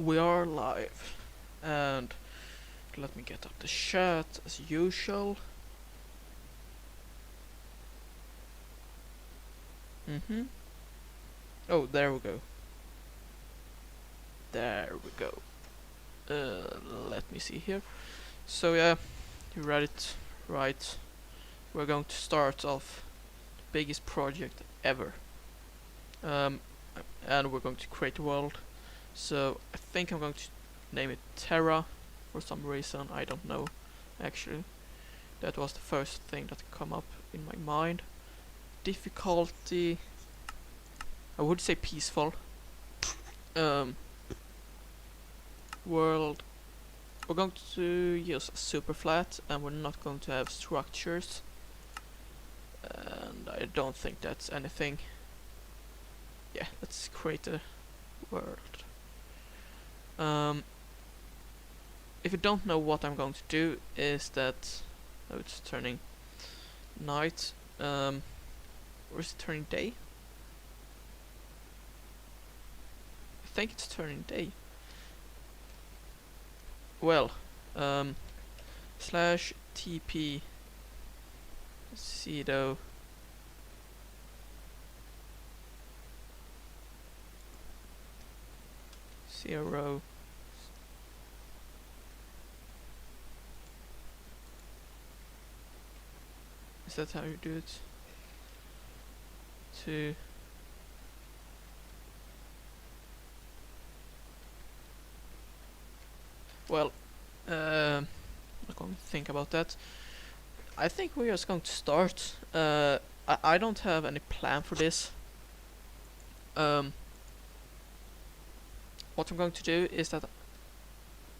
We are live, and let me get up the chat as usual. Oh, there we go. There we go. Let me see here. So yeah, you read it right. We're going to start off the biggest project ever. Um, and we're going to create a world. So I think I'm going to name it Terra for some reason. I don't know, actually. That was the first thing that come up in my mind. Difficulty, I would say peaceful. World, we're going to use super flat, and we're not going to have structures. And I don't think that's anything. Yeah, let's create a world. If you don't know what I'm going to do, is that it's turning night. Or is it turning day? I think it's turning day. Well, slash TP Cedo zero is that how you do it? To well, I'm not going to think about that. I think we're just going to start. I don't have any plan for this. What I'm going to do is that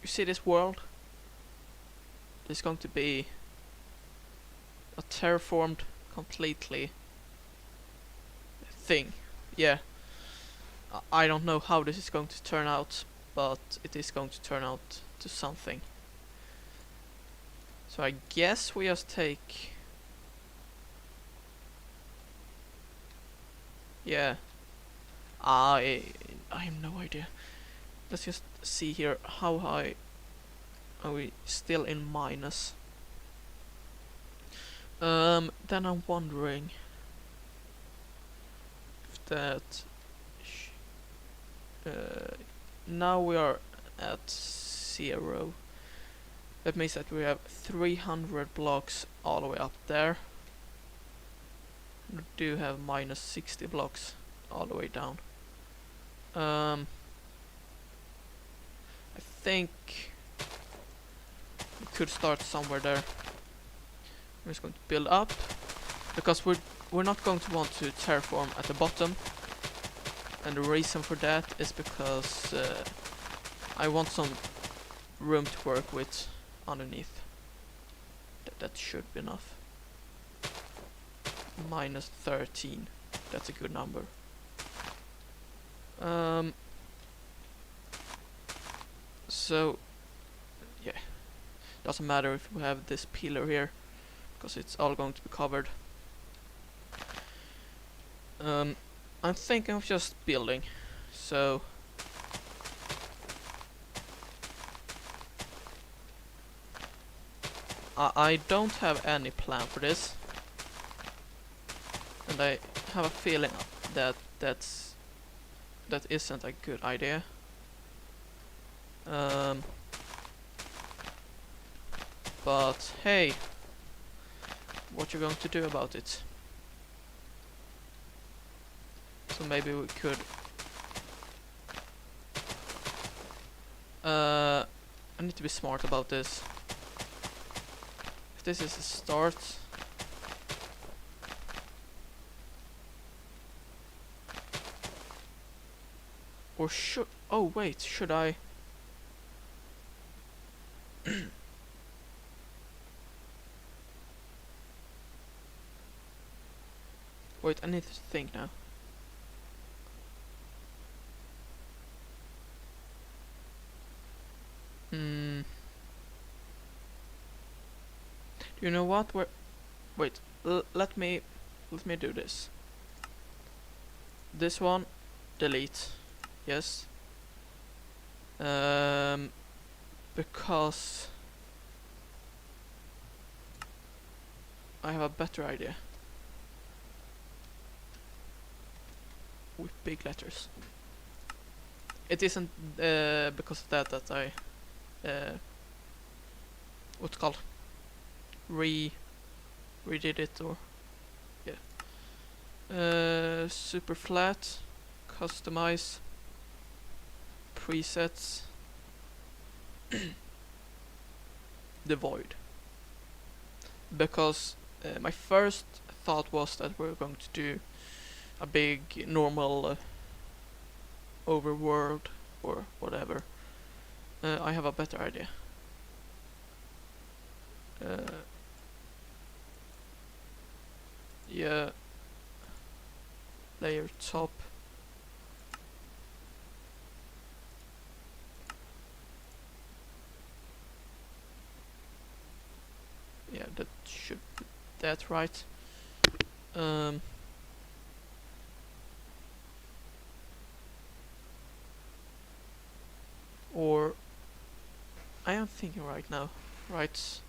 you see this world. It's going to be a terraformed completely thing. Yeah. I don't know how this is going to turn out, but it is going to turn out to something. So I guess we just take... Yeah. I have no idea. Let's just see here, how high are we still in minus? Then I'm wondering if that... now we are at 0. That means that we have 300 blocks all the way up there. We do have minus 60 blocks all the way down. I think we could start somewhere there. I'm just going to build up, because we're not going to want to terraform at the bottom, and the reason for that is because I want some room to work with underneath. That should be enough. Minus 13. That's a good number. So yeah, doesn't matter if we have this pillar here, because it's all going to be covered. I'm thinking of just building, so I don't have any plan for this, and I have a feeling that that isn't a good idea. But hey, what you going to do about it? So maybe we could I need to be smart about this. If this is a start, or should... oh wait, should I... wait, I need to think now. You know what? Wait. Let me do this. This one, delete. Yes. Because I have a better idea with big letters. It isn't because of that I what's it called, redid it, or yeah. Super flat, customize, presets, the void. Because my first thought was that we're going to do a big normal overworld or whatever. I have a better idea. Yeah, layer top. Yeah, that should be that, right? Or I am thinking right now, right?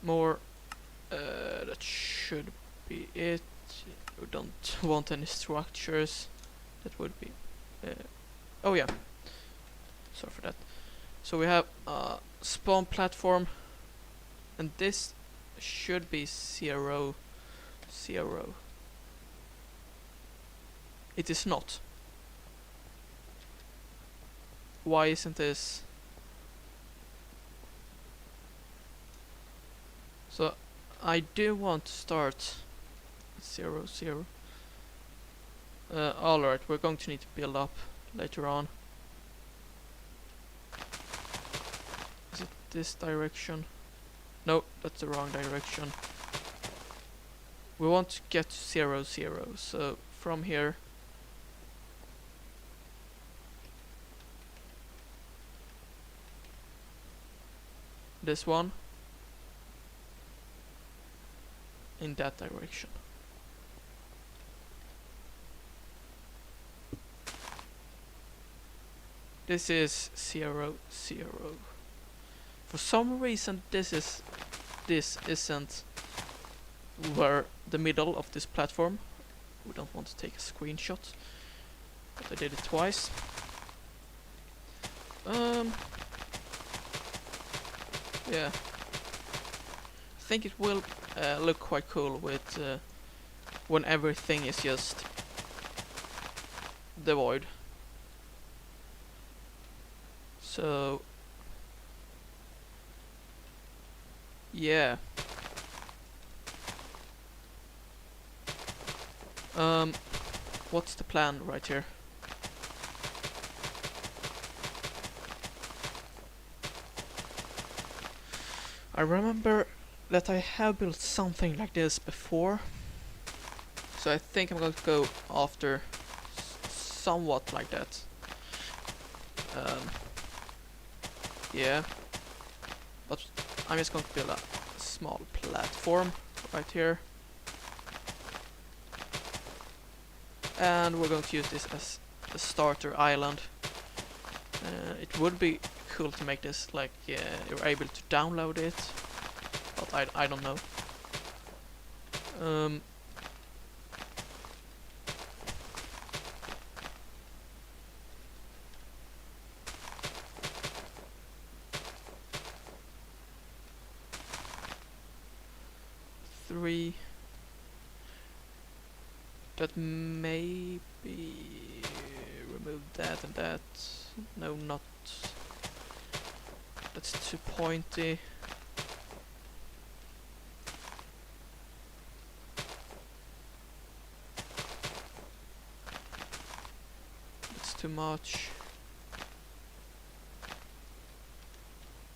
More. That should be it. You don't want any structures. That would be. Oh yeah. Sorry for that. So we have a spawn platform, and this should be 0, 0. It is not. Why isn't this? So I do want to start at 0, 0. Alright, we're going to need to build up later on. Is it this direction? No, that's the wrong direction. We want to get to 0, 0, so from here this one in that direction. This is 0, 0. For some reason this isn't where the middle of this platform. We don't want to take a screenshot, but I did it twice. Yeah, I think it will look quite cool with when everything is just the void. So yeah. What's the plan right here? I remember that I have built something like this before, so I think I'm going to go after somewhat like that. Yeah, but I'm just going to build a small platform right here, and we're going to use this as the starter island. It would be cool to make this like you're able to download it, but I don't know. Three. That maybe remove that and that. No, not. That's too pointy. That's too much.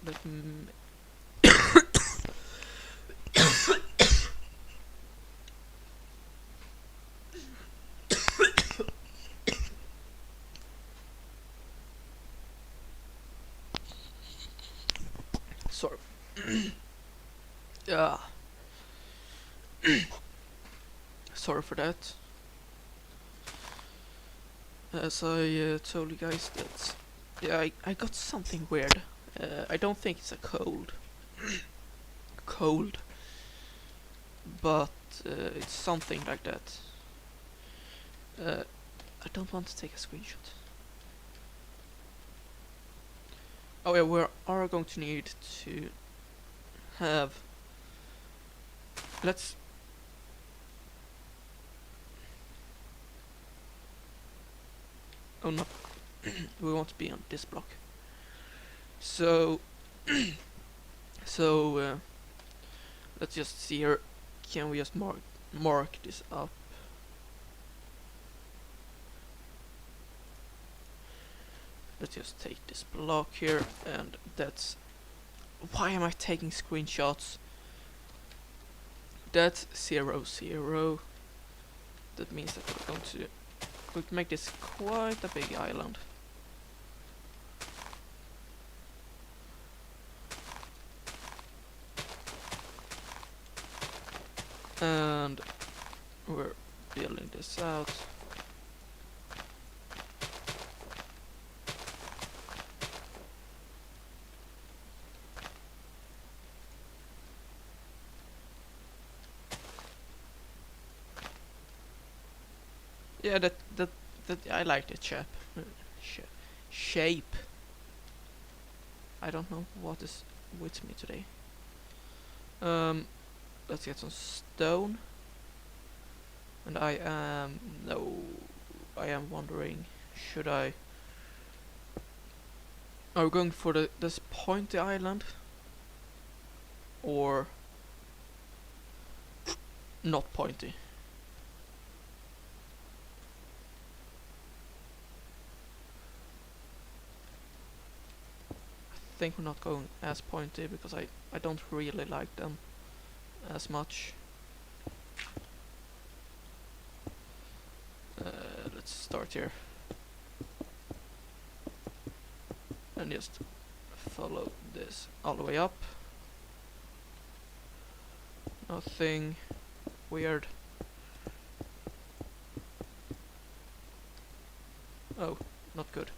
That sorry. Yeah. Sorry for that. as I told you guys, that yeah, I got something weird. I don't think it's a cold, but it's something like that. I don't want to take a screenshot. Oh yeah, we are going to need to have. Let's. Oh no, we want to be on this block. So, so let's just see here. Can we just mark this up? Let's just take this block here, and that's. Why am I taking screenshots? That's 0, 0. That means that we're going to make this quite a big island. And we're building this out. Yeah, that I like the shape. I don't know what is with me today. Let's get some stone. And I am wondering, should I? Are we going for this pointy island, or not pointy? I think we're not going as pointy because I don't really like them as much. Let's start here and just follow this all the way up. Nothing weird. Oh, not good.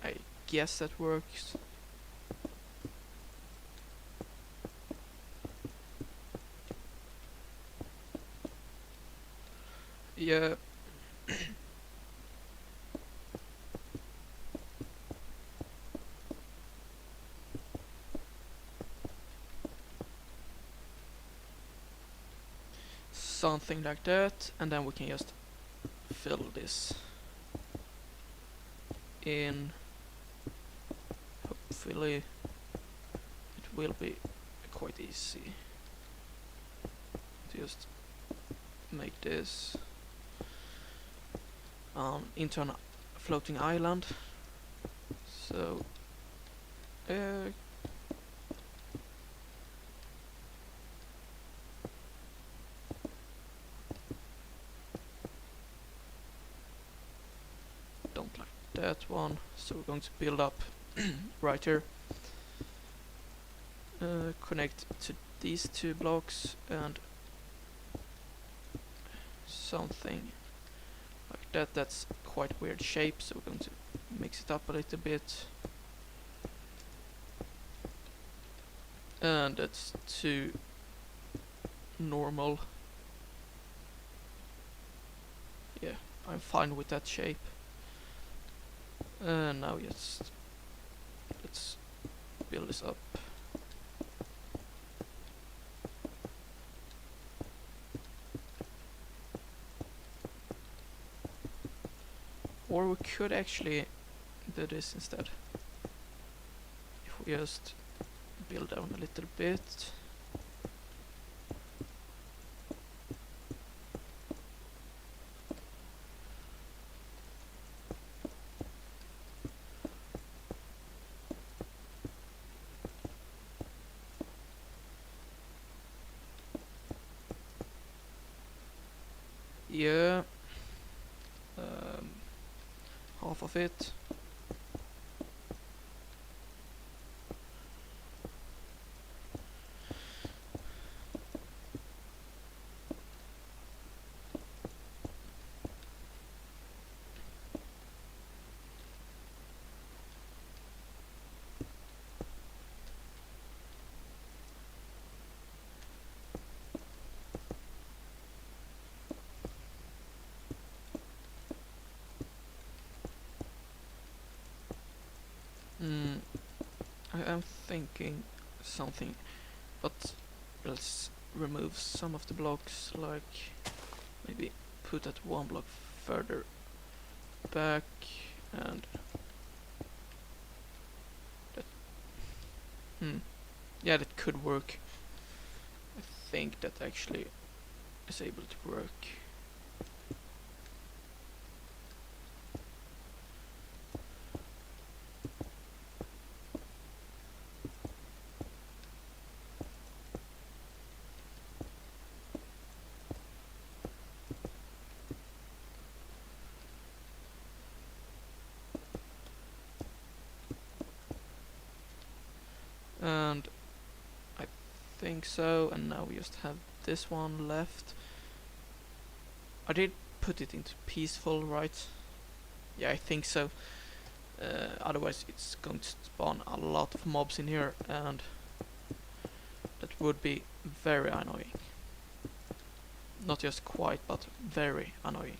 I guess that works. Yeah. Something like that, and then we can just fill this in. Hopefully it will be quite easy to just make this into a floating island. So don't like that one, so we're going to build up right here. Connect to these two blocks and something like that. That's quite a weird shape, so we're going to mix it up a little bit. And that's too normal. Yeah, I'm fine with that shape. And now let's build this up. Or we could actually do this instead. If we just build down a little bit. Yeah. Half of it. am thinking something, but let's remove some of the blocks, like maybe put that one block further back, and that, yeah, that could work. I think that actually is able to work. And I think so, and now we just have this one left. I did put it into peaceful, right? Yeah, I think so. Otherwise it's going to spawn a lot of mobs in here, and that would be very annoying. Not just quite, but very annoying.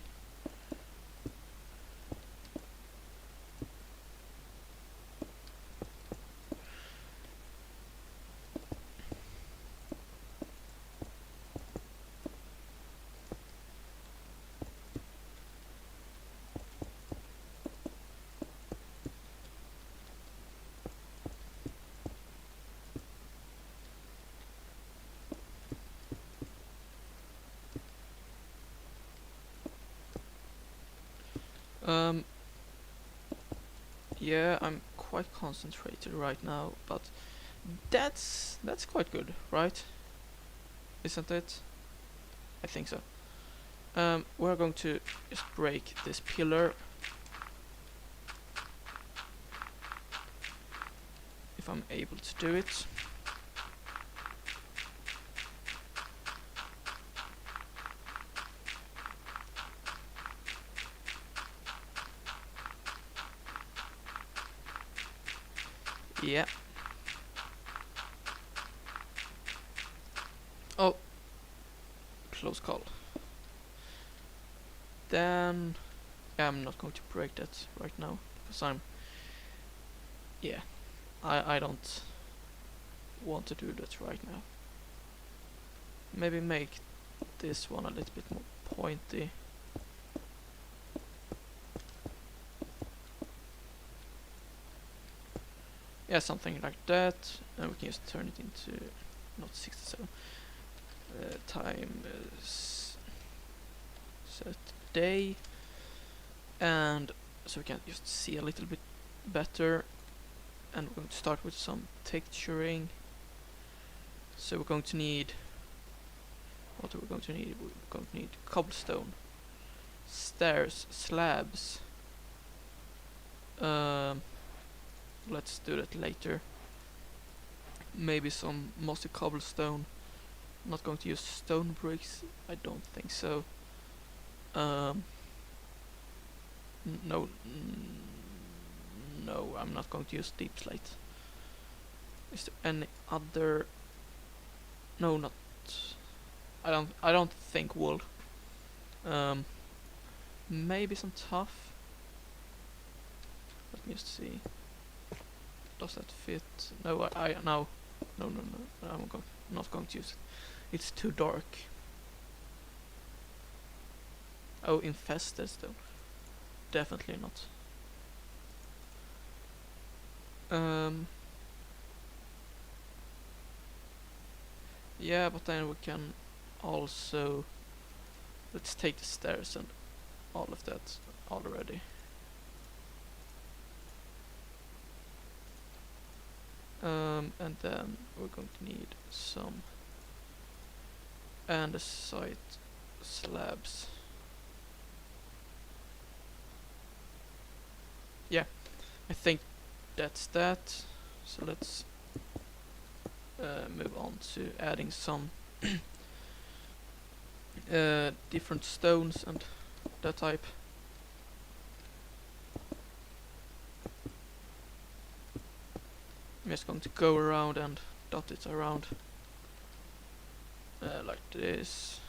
Um, yeah, I'm quite concentrated right now, but that's quite good, right? Isn't it? I think so. We're going to just break this pillar, if I'm able to do it. Yeah. Oh, close call. Then, yeah, I'm not going to break that right now, because yeah, I don't want to do that right now. Maybe make this one a little bit more pointy. Yeah, something like that, and we can just turn it into, not 67, time set day, and so we can just see a little bit better. And we're going to start with some texturing. So we're going to need, what are we going to need? We're going to need cobblestone, stairs, slabs. Let's do that later. Maybe some mossy cobblestone. I'm not going to use stone bricks, I don't think so. No, no, I'm not going to use deep slate. Is there any other? No, not. I don't think wool. Maybe some tough. Let me just see. Does that fit? No, no, no. I'm not going to use it. It's too dark. Oh, infested stone. Definitely not. Yeah, but then we can also, let's take the stairs and all of that already. And then we're going to need some andesite slabs. Yeah, I think that's that. So let's move on to adding some different stones and that type. I'm just going to go around and dot it around like this.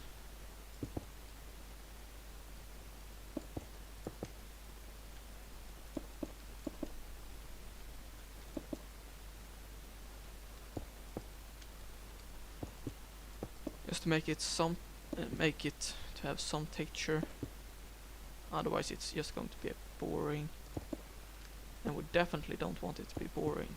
just to make it to have some texture. Otherwise it's just going to be boring, and we definitely don't want it to be boring.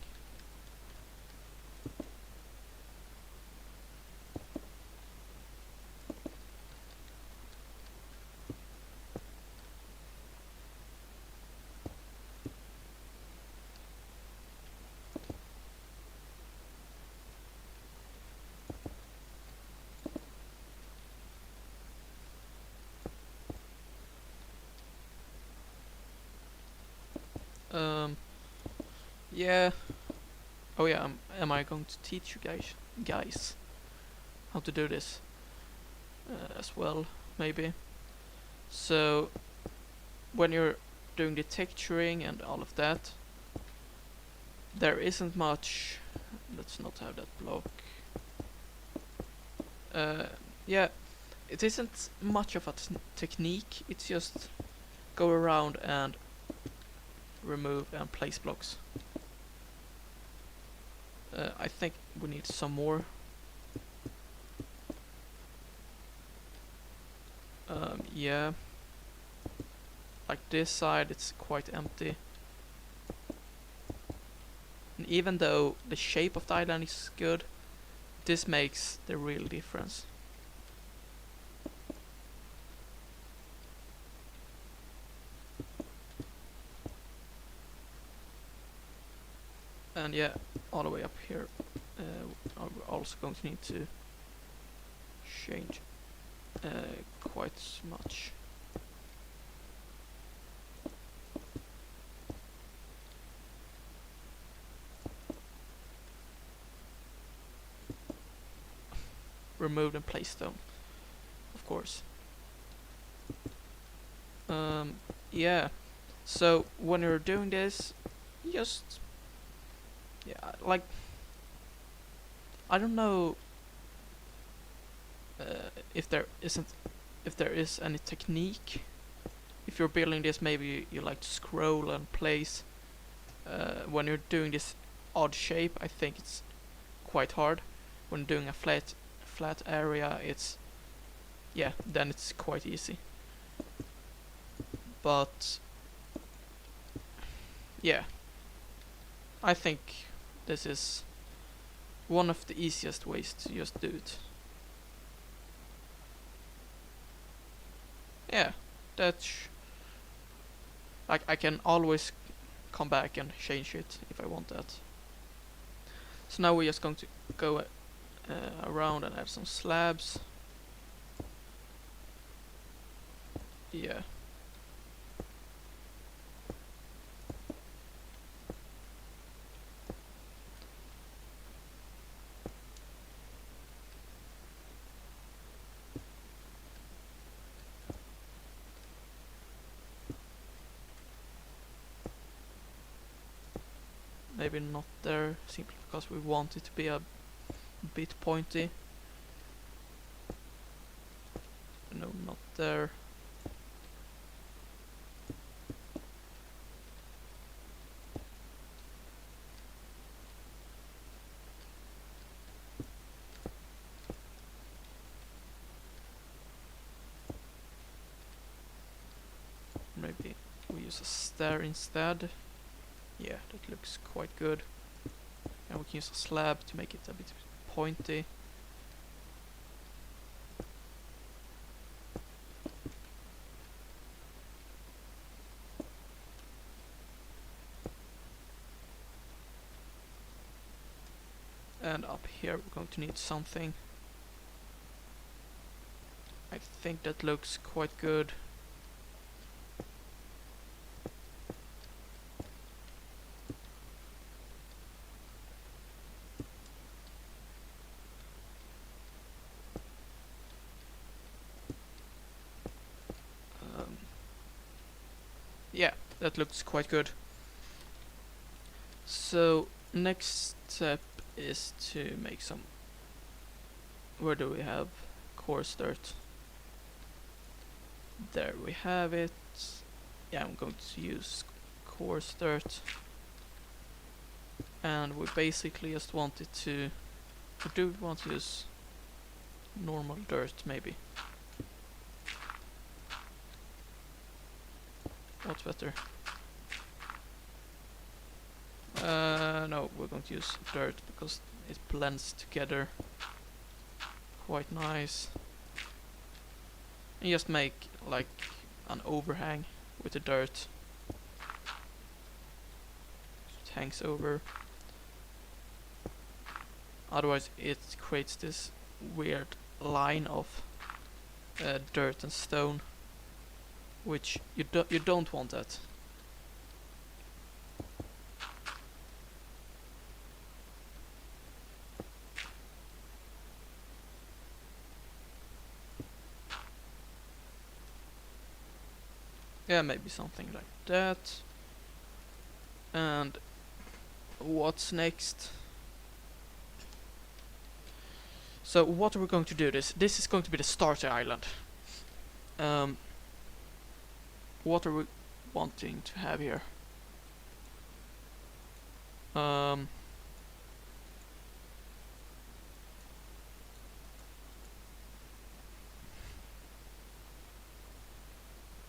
Yeah. Oh yeah, am I going to teach you guys how to do this as well, maybe? So, when you're doing the texturing and all of that, there isn't much. Let's not have that block. Yeah, it isn't much of a technique, it's just go around and remove and place blocks. I think we need some more. Yeah. Like this side, it's quite empty. And even though the shape of the island is good, this makes the real difference. And yeah, all the way up here, we're also going to need to change quite much. Remove and place stone, of course. Yeah. So when you're doing this, just like I don't know if there is any technique. If you're building this, maybe you like to scroll and place. When you're doing this odd shape, I think it's quite hard. When doing a flat area, then it's quite easy. But yeah, I think this is one of the easiest ways to just do it. Yeah, that's like I can always come back and change it if I want that. So now we're just going to go around and add some slabs. Yeah. Maybe not there, simply because we want it to be a bit pointy. No, not there. Maybe we use a stair instead. Yeah, that looks quite good. And we can use a slab to make it a bit pointy. And up here we're going to need something. I think that looks quite good. Yeah, that looks quite good. So next step is to make some. Where do we have coarse dirt? There we have it. Yeah, I'm going to use coarse dirt. And we basically just want it to. Or do we want to use normal dirt, maybe. What's better? No, we're going to use dirt because it blends together quite nice. And just make like an overhang with the dirt. It hangs over. Otherwise it creates this weird line of dirt and stone, which you don't want that. Yeah, maybe something like that. And what's next? So what are we going to do? This is going to be the starter island. What are we wanting to have here?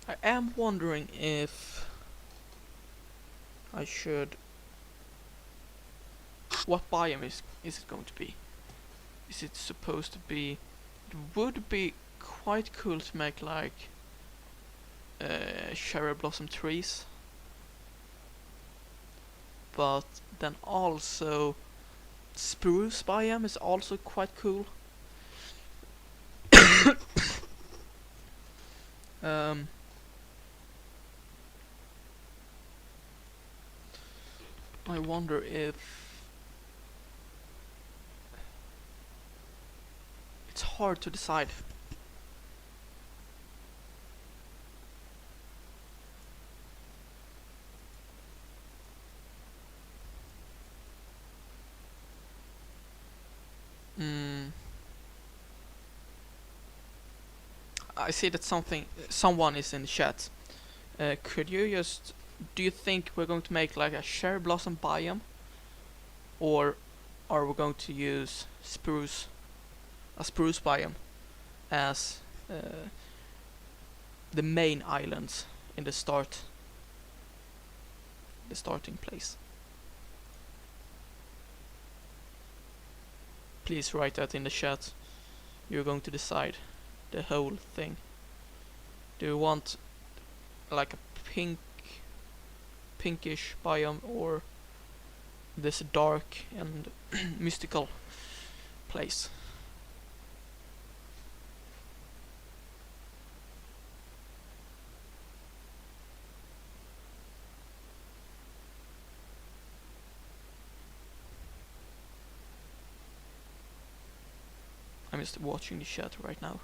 I am wondering if I should... What biome is it going to be? Is it supposed to be... It would be quite cool to make like cherry blossom trees, but then also spruce biome is also quite cool. I wonder if it's hard to decide. I see that someone is in the chat. Could you just... Do you think we're going to make like a cherry blossom biome? Or are we going to use a spruce biome as the main islands in the starting place? Please write that in the chat. You're going to decide the whole thing. Do you want like a pinkish biome, or this dark and mystical place? I'm just watching the chat right now.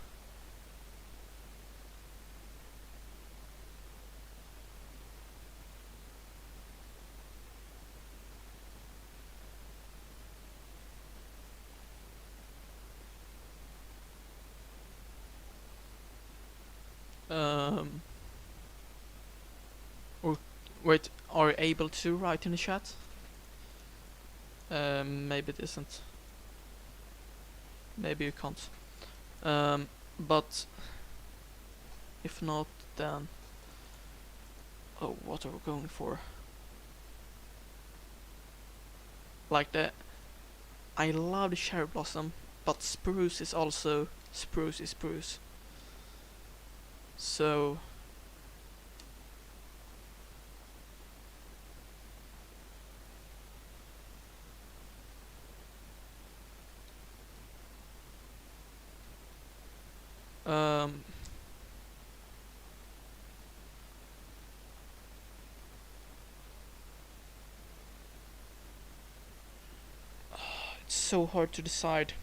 Or wait, are you able to write in the chat? Maybe it isn't. Maybe you can't. But if not, then oh, what are we going for? Like I love the cherry blossom, but spruce is also spruce. So it's so hard to decide.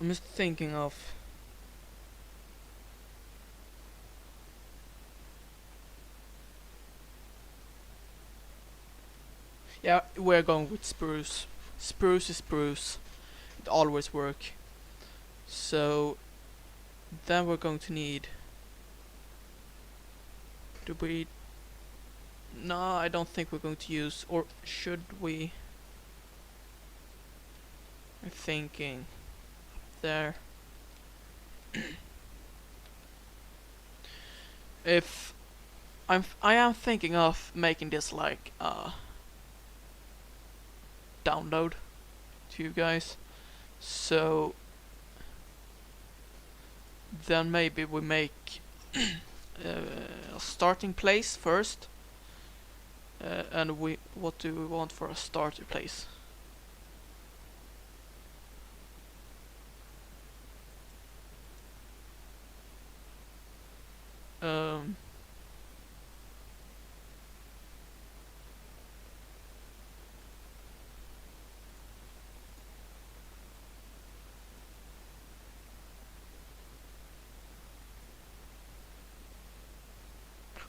I'm just thinking of... Yeah, we're going with spruce. Spruce is spruce. It always works. So then we're going to need... Do we... No, I don't think we're going to use... Or should we... I'm thinking... there. If I am thinking of making this like download to you guys, so then maybe we make a starting place first, and what do we want for a starter place? Um,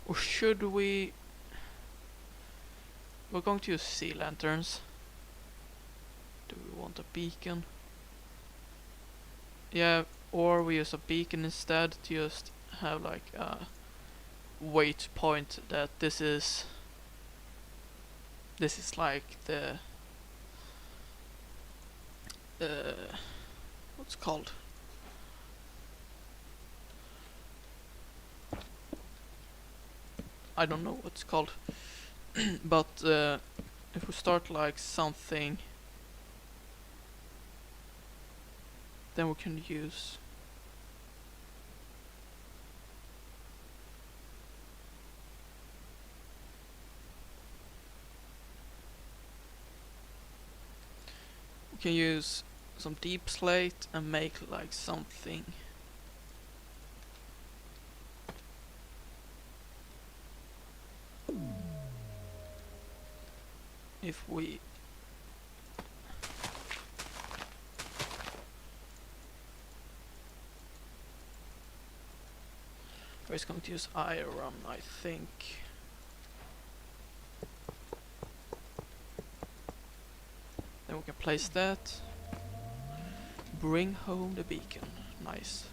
or should we? We're going to use sea lanterns. Do we want a beacon? Yeah, or we use a beacon instead to just have like a way to point that this is like the what's it called? I don't know what it's called. But if we start like something, then we can use some deep slate and make like something. If we we're just going to use iron, I think. Then we can place that. Bring home the beacon. Nice.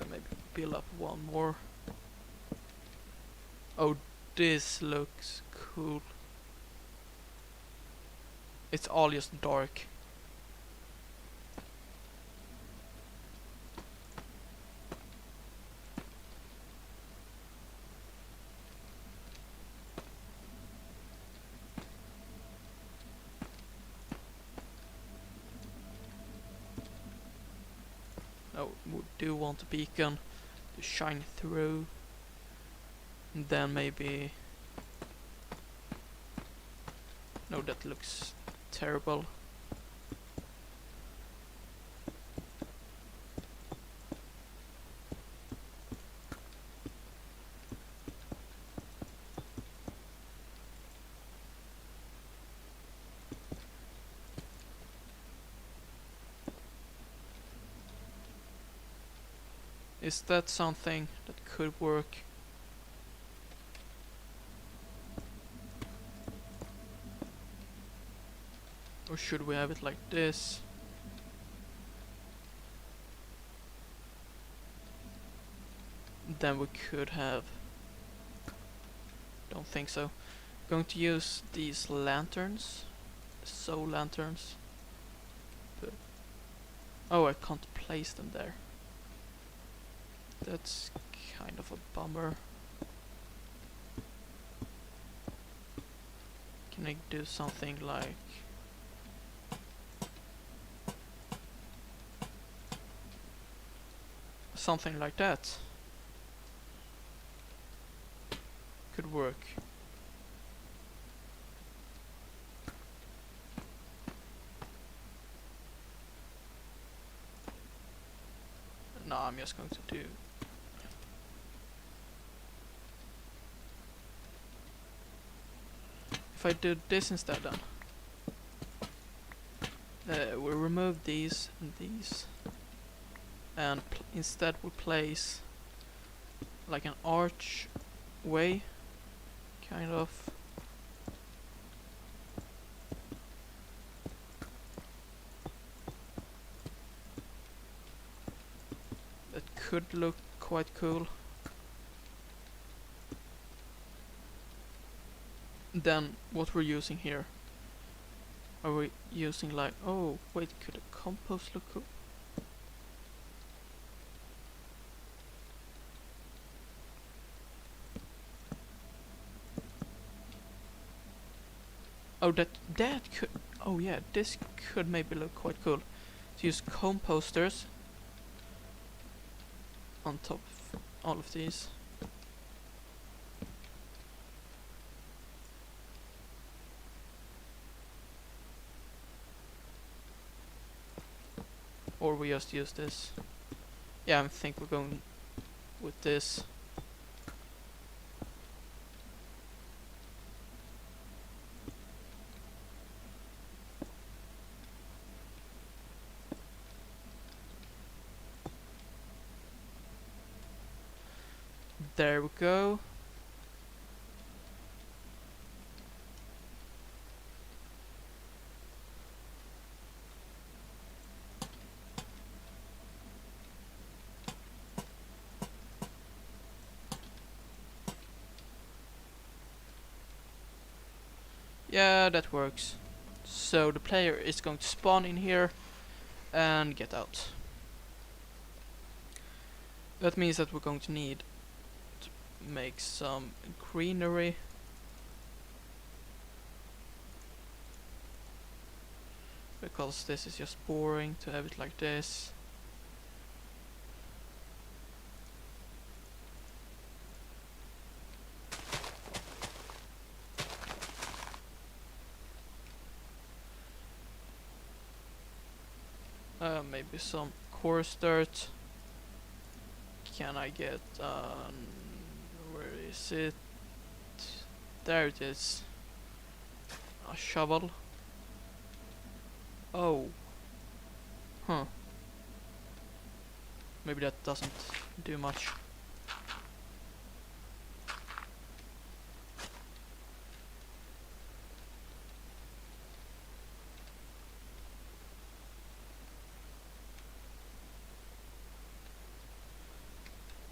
Maybe build up one more. Oh, this looks cool. It's all just dark. No, we do want a beacon to shine through. And then maybe... No, that looks terrible. Is that something that could work? Or should we have it like this? Then we could have... Don't think so. Going to use these lanterns. Soul lanterns. But oh, I can't place them there. That's kind of a bummer. Can I do something like... Something like that? Could work. No, I'm just going to do... If I do this instead then. We'll remove these and these. And instead we place like an archway, kind of. could look quite cool. Then what we're using here? Are we using like, oh wait, could a compost look cool? Oh, that could, oh yeah, this could maybe look quite cool. To use composters on top of all of these. Or we just use this. Yeah, I think we're going with this. There we go. Yeah, that works. So the player is going to spawn in here and get out. That means that we're going to need to make some greenery. Because this is just boring to have it like this. Maybe some coarse dirt. Can I get where is it? There it is. A shovel. Oh. Huh. Maybe that doesn't do much.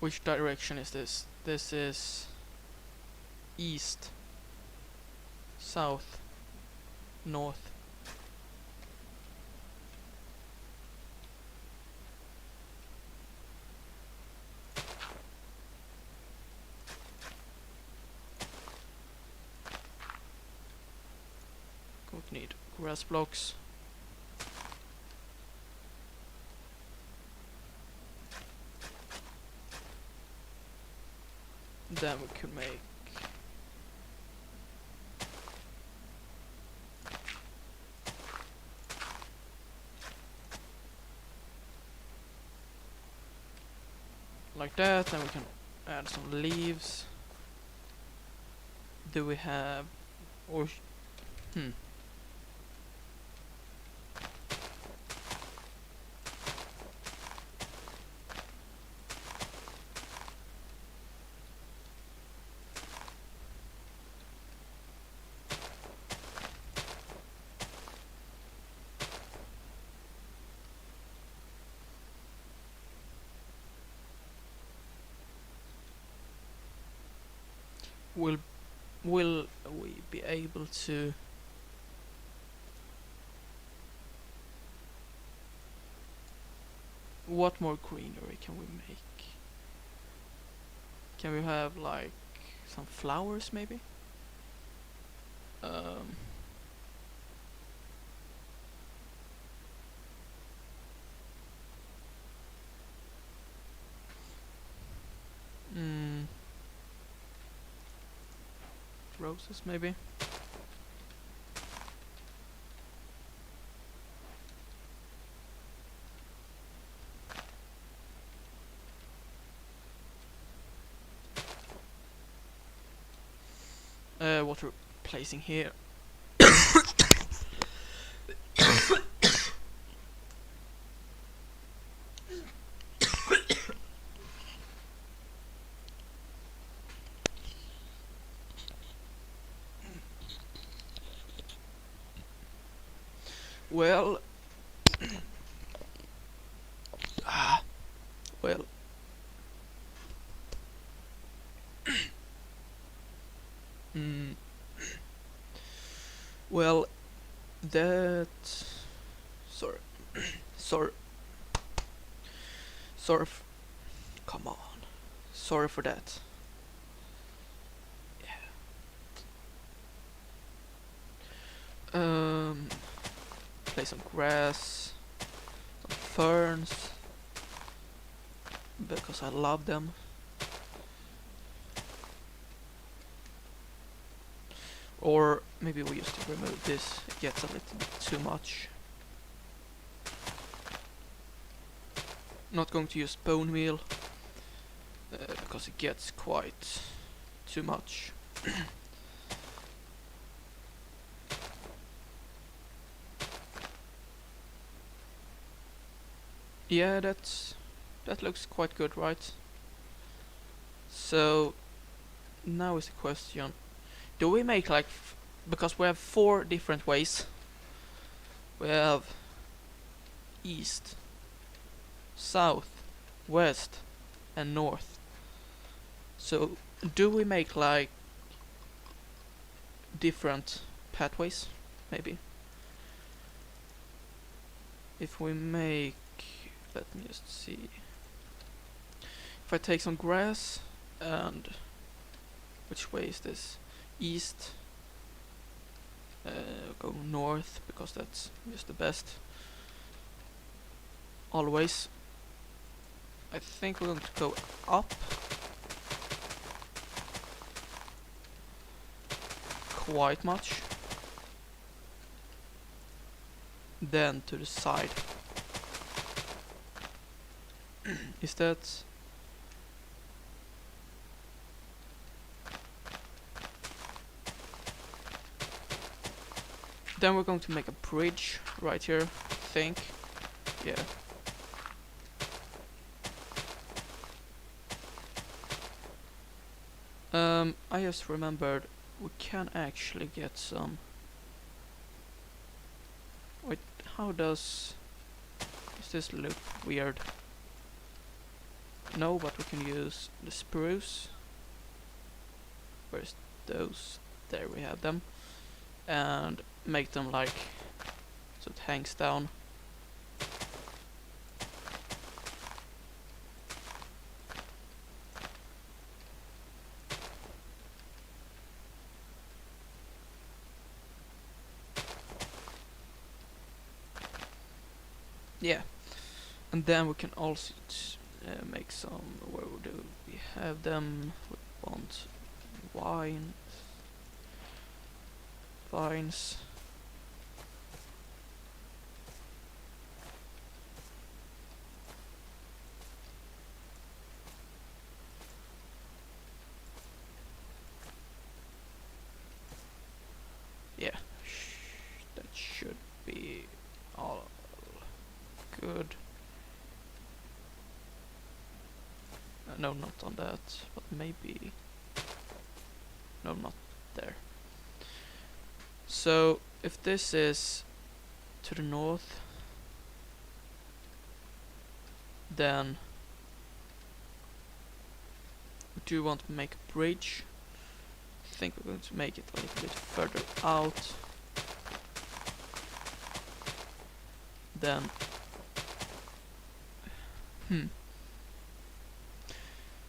Which direction is this? This is east, south, north. Going to need grass blocks. Then we can make like that, then we can add some leaves. Do we have or will we be able to what more greenery can we make? Can we have like some flowers maybe? Roses maybe? What we're placing here. Well, well, Mm, well, that. Sorry. Sorry. Sorry. Come on. Sorry for that. Play some grass, some ferns, because I love them. Or maybe we just remove this, it gets a little bit too much. Not going to use bone meal, because it gets quite too much. Yeah, that looks quite good, right? So now is the question: do we make like because we have 4 different ways. We have east, south, west, and north. So do we make like different pathways? Maybe. If we make, let me just see. If I take some grass and which way is this? East. Go north because that's just the best. Always. I think we're going to go up. Quite much. Then to the side. Is that... Then we're going to make a bridge right here, I think. Yeah. I just remembered we can actually get some... Wait, how does this look weird? No, but we can use the spruce. Where's those? There we have them. And make them like so it hangs down. Yeah, and then we can also make some. Where do we have them? We want vines. Yeah, that should be all good. No, not on that, but maybe... No, not there. So, if this is to the north, then we do want to make a bridge. I think we're going to make it a little bit further out. Then...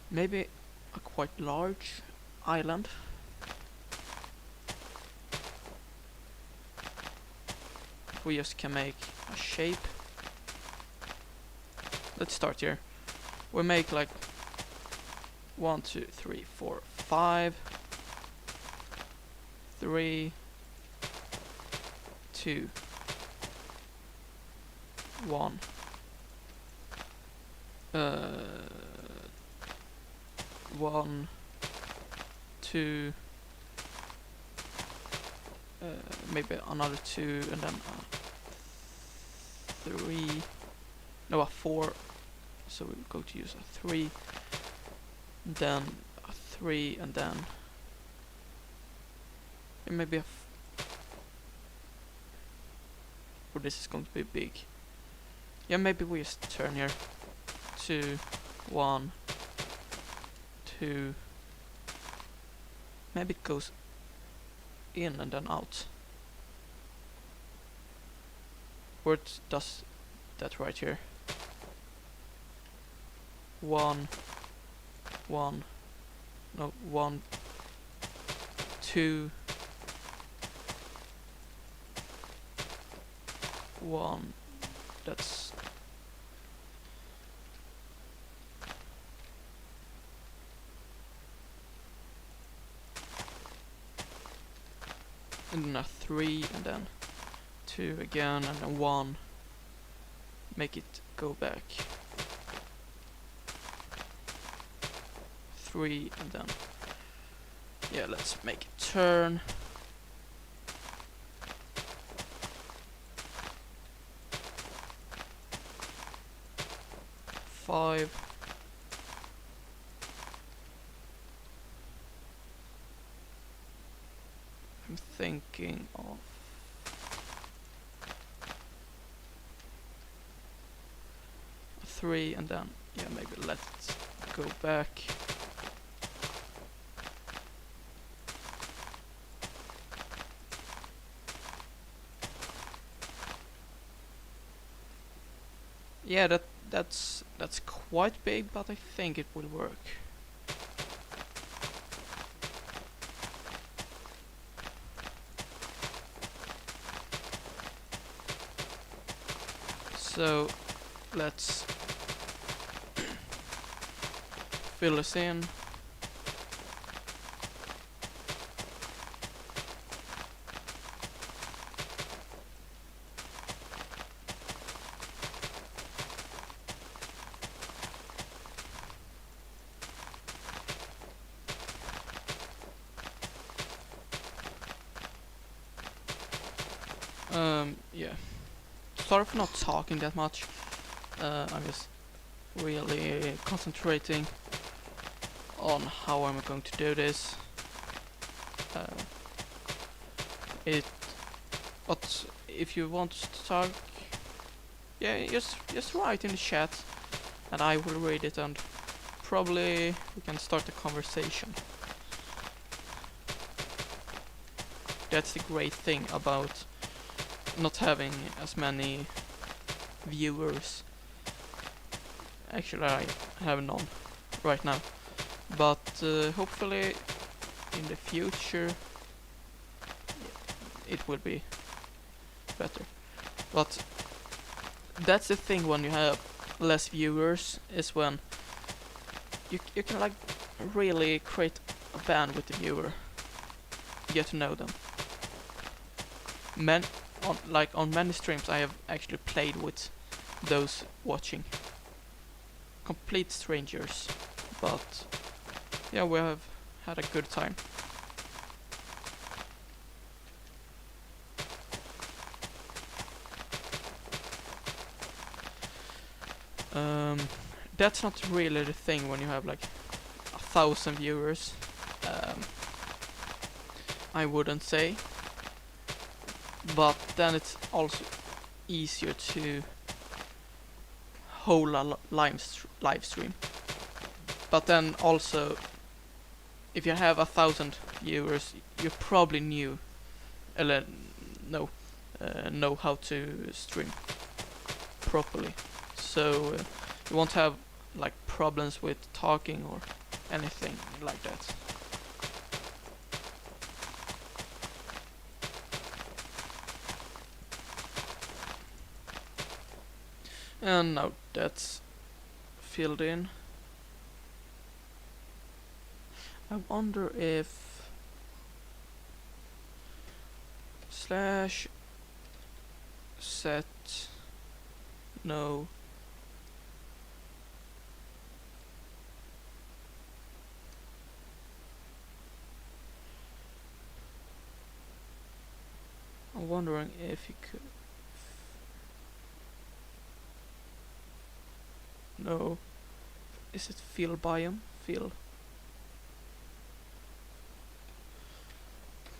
Maybe a quite large island. We just can make a shape. Let's start here. We make like 1, 2, 3, 4, 5, 3, 2, 1. 1, 2, maybe another 2, and then 3, no, a 4, so we'll go to use a 3, then a 3, and then maybe or this is going to be big. Yeah, maybe we just turn here. 2, 1, 2. Maybe it goes in and then out. Or it does that right here. 1, 1, no, 1, 2, 1. That's and then a 3 and then 2 again and then 1. Make it go back. 3 and then yeah, let's make it turn. 5. I'm thinking of 3 and then yeah, maybe let's go back. Yeah, that's quite big, but I think it will work. So let's fill this in. Yeah. Sorry for not talking that much. I'm just really concentrating on how I'm going to do this. But if you want to talk, yeah, just write in the chat, and I will read it, and probably we can start a conversation. That's the great thing about not having as many viewers. Actually, I have none right now, but hopefully in the future it will be better. But that's the thing when you have less viewers, is when you can like really create a band with the viewer, get to know them. On many streams I have actually played with those watching, complete strangers, but yeah, we have had a good time. That's not really the thing when you have like 1,000 viewers. I wouldn't say, but then it's also easier to hold a live stream. But then also, if you have 1,000 viewers, you probably know how to stream properly. So you won't have like problems with talking or anything like that. And now that's filled in. I wonder if slash set no I'm wondering if you could no, is it fill biome? Fill.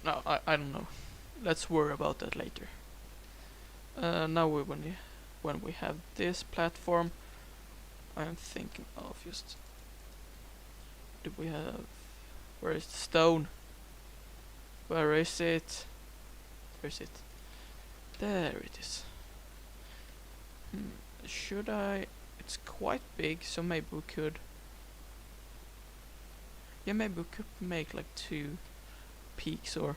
No, I don't know. Let's worry about that later. Now when we have this platform, I'm thinking of just, do we have, where is the stone? Where is it? Where is it? There it is. Should I? It's quite big, so maybe we could. Yeah, maybe we could make like 2 peaks or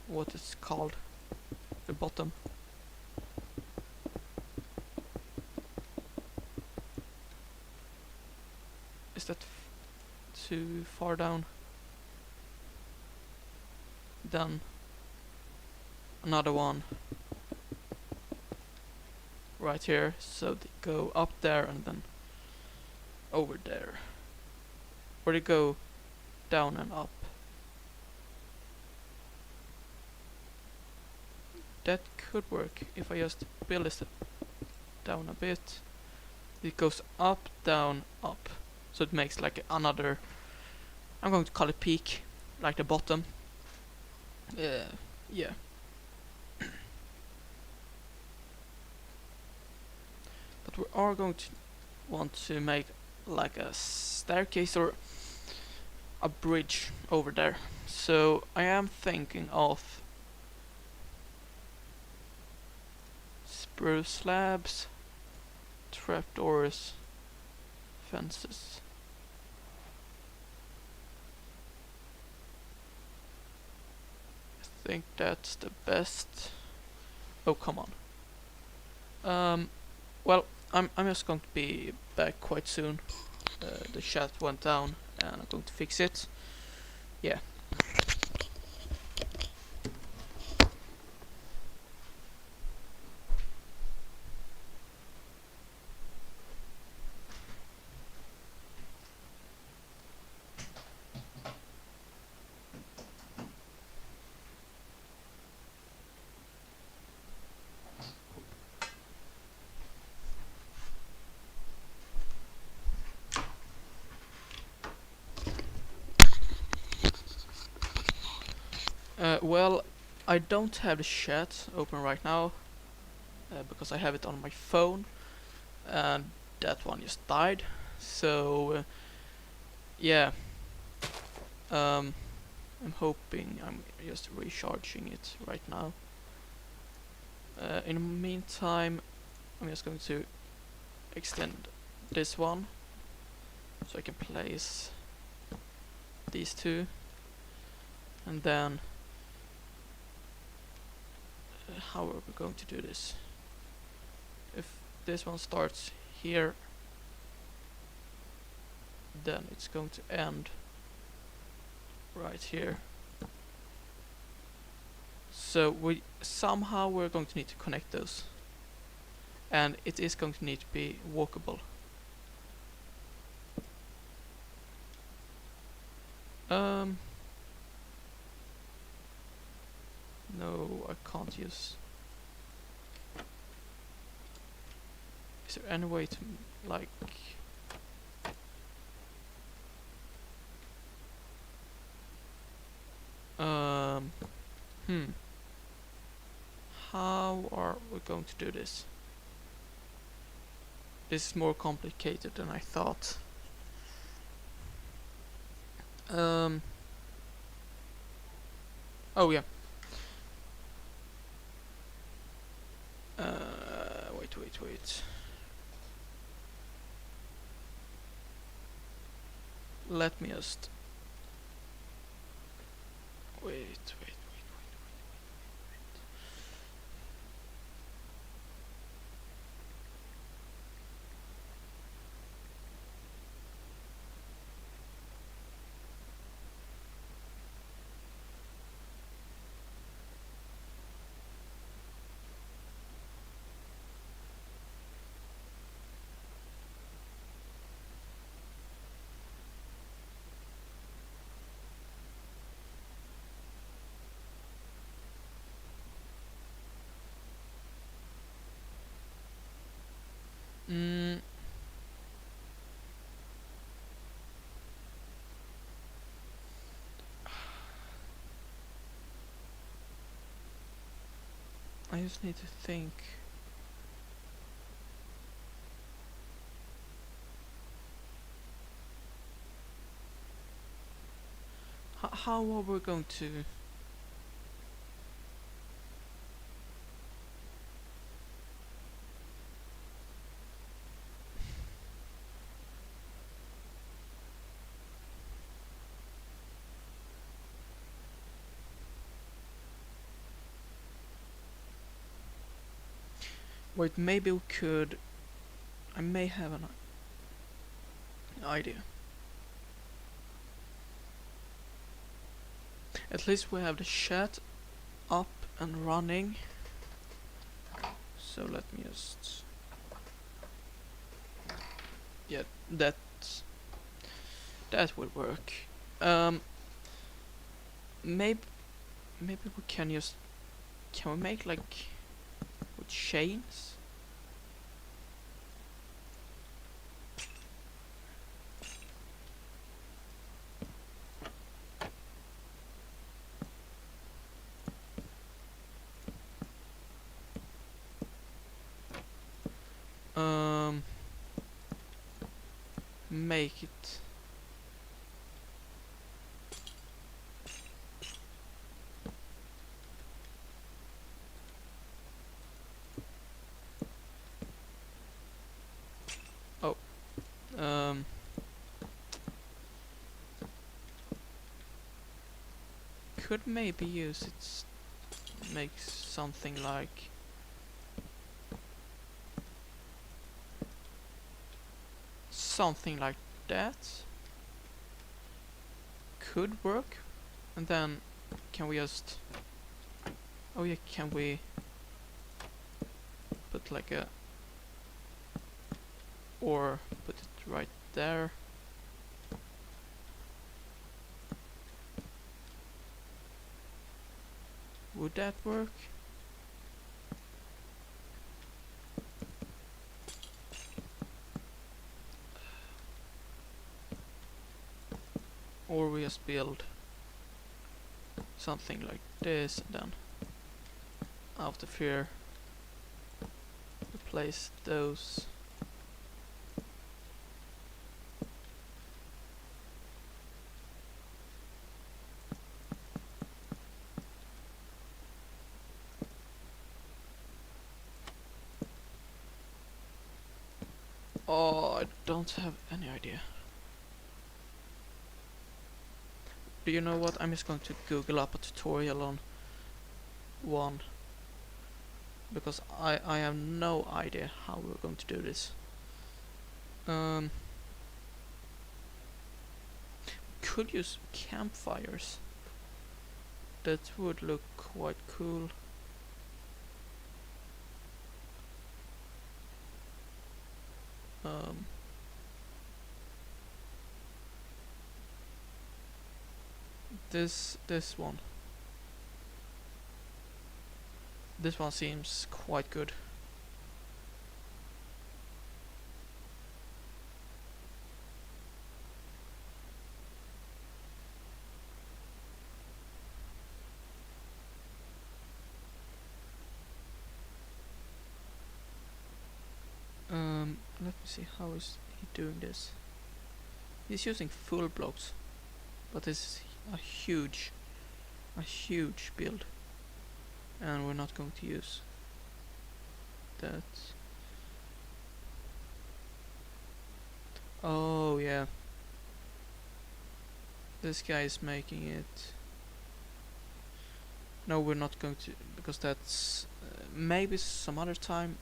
what it's called. The bottom. Is that too far down? Then another one right here, so they go up there and then over there. Or they go down and up. That could work if I just build this down a bit. It goes up, down, up. So it makes like another, I'm going to call it peak, like the bottom. Yeah. But we are going to want to make like a staircase or a bridge over there. So I am thinking of spruce slabs, trapdoors, fences. I think that's the best. Oh, come on. Well, I'm just going to be back quite soon. The chat went down and I'm going to fix it. Yeah. Well, I don't have the chat open right now because I have it on my phone and that one just died. So yeah, I'm hoping I'm just recharging it right now. In the meantime, I'm just going to extend this one so I can place these 2, and then how are we going to do this? If this one starts here, then it's going to end right here. So we're going to need to connect those, and it is going to need to be walkable. No, I can't use. Is there any way to like? How are we going to do this? This is more complicated than I thought. Oh yeah. Wait. Let me just wait. I just need to think. How are we going to Wait, maybe we could... I may have an idea. At least we have the chat up and running. So let me just... Yeah, that will work. Maybe we can just... Can we make like... with chains? Make it... Oh. Could maybe use it... Make something like... Something like that. Could work. And then can we just... Oh yeah, can we put like a... Or put it right there. Would that work? Or we just build something like this and then out of here replace those. Oh, I don't have any idea. Do you know what? I'm just going to Google up a tutorial on one. Because I have no idea how we're going to do this. Could use campfires. That would look quite cool. This one. This one seems quite good. Let me see, how is he doing this? He's using full blocks, but this is a huge build, and we're not going to use that. Oh yeah, this guy is making it. No, we're not going to, because that's maybe some other time.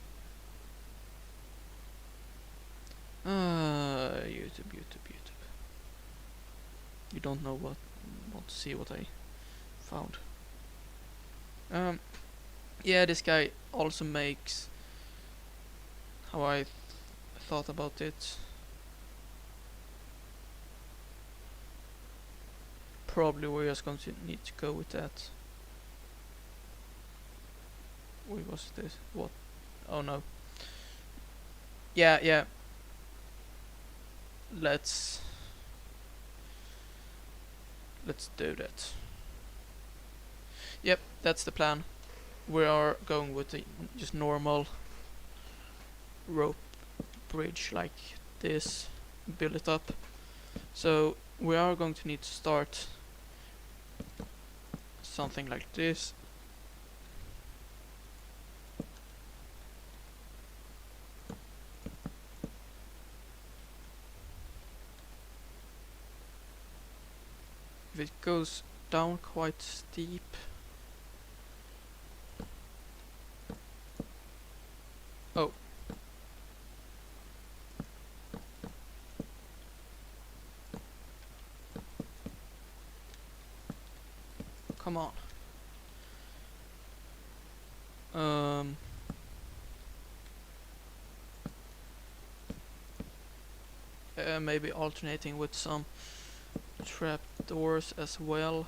YouTube. You don't know what want to see what I found. Yeah, this guy also makes how I thought about it. Probably we're just going to need to go with that. Wait, was this? What? Oh no. Yeah. Let's do that. Yep, that's the plan. We are going with the just normal rope bridge like this, build it up. So we are going to need to start something like this. If it goes down quite steep, Come on. Um, maybe alternating with some trap doors as well.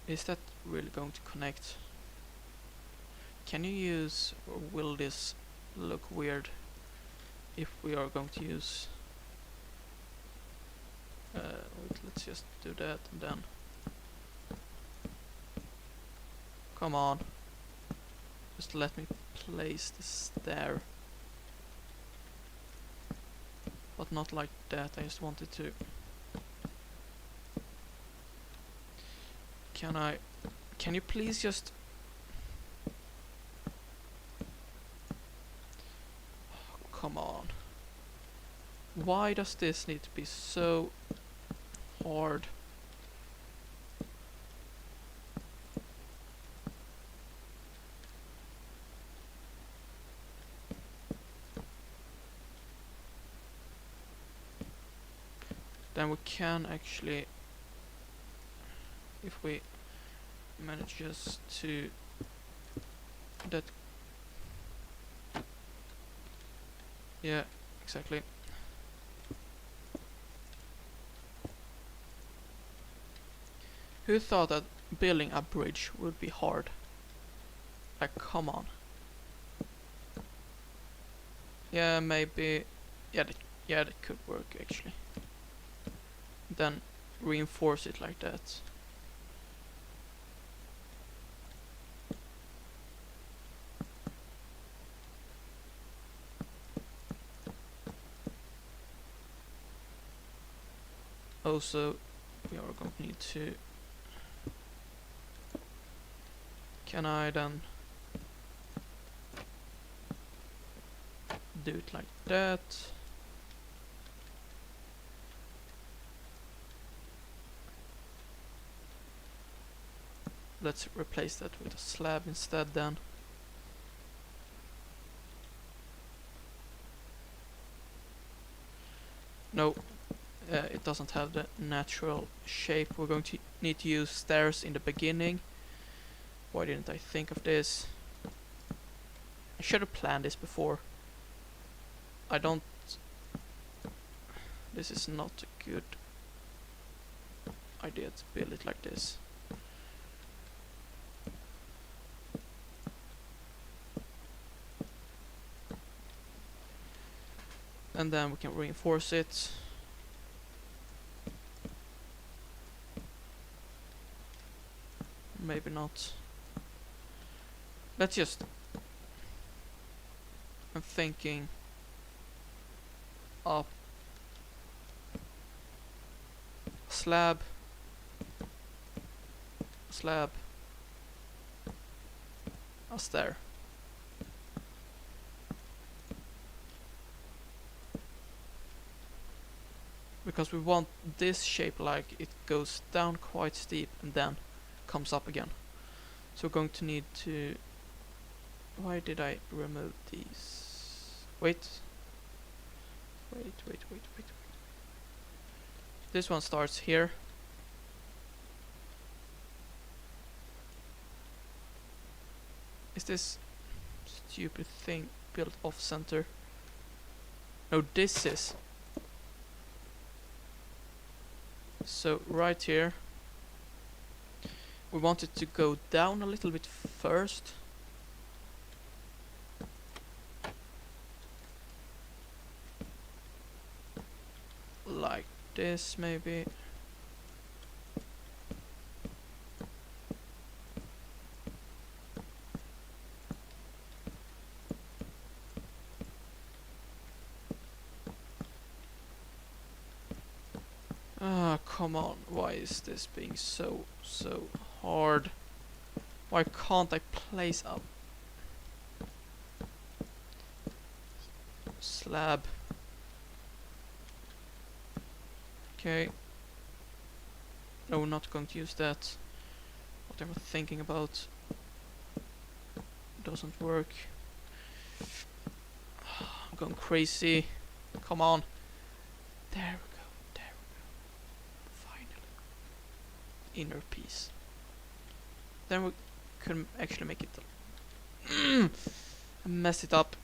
Is that really going to connect? Can you use, or will this look weird if we are going to use wait, let's just do that and then come on, just let me place this there, but not like that. I just wanted to. Can you please just come on, why does this need to be so hard? Then we can actually, if we manage just to that, yeah, exactly. Who thought that building a bridge would be hard? Like, come on. Yeah, maybe. Yeah, that could work actually. Then reinforce it like that. Also, we are going to need to. Can I then do it like that? Let's replace that with a slab instead then. No, it doesn't have the natural shape. We're going to need to use stairs in the beginning. Why didn't I think of this? I should have planned this before. I don't. This is not a good idea to build it like this. And then we can reinforce it. Maybe not. Let's just. I'm thinking up slab, slab, a stair. Because we want this shape like it goes down quite steep and then comes up again. So we're going to need to. Why did I remove these? Wait. This one starts here. Is this stupid thing built off center? No, this is. So right here, we want it to go down a little bit first. Like this maybe. Ah, come on, why is this being so hard? Why can't I place a slab? Okay. No, we're not going to use that. What am I thinking about? doesn't work. I'm going crazy. Come on. There we go. There we go. Finally. Inner peace. Then we can actually make it. I messed it up.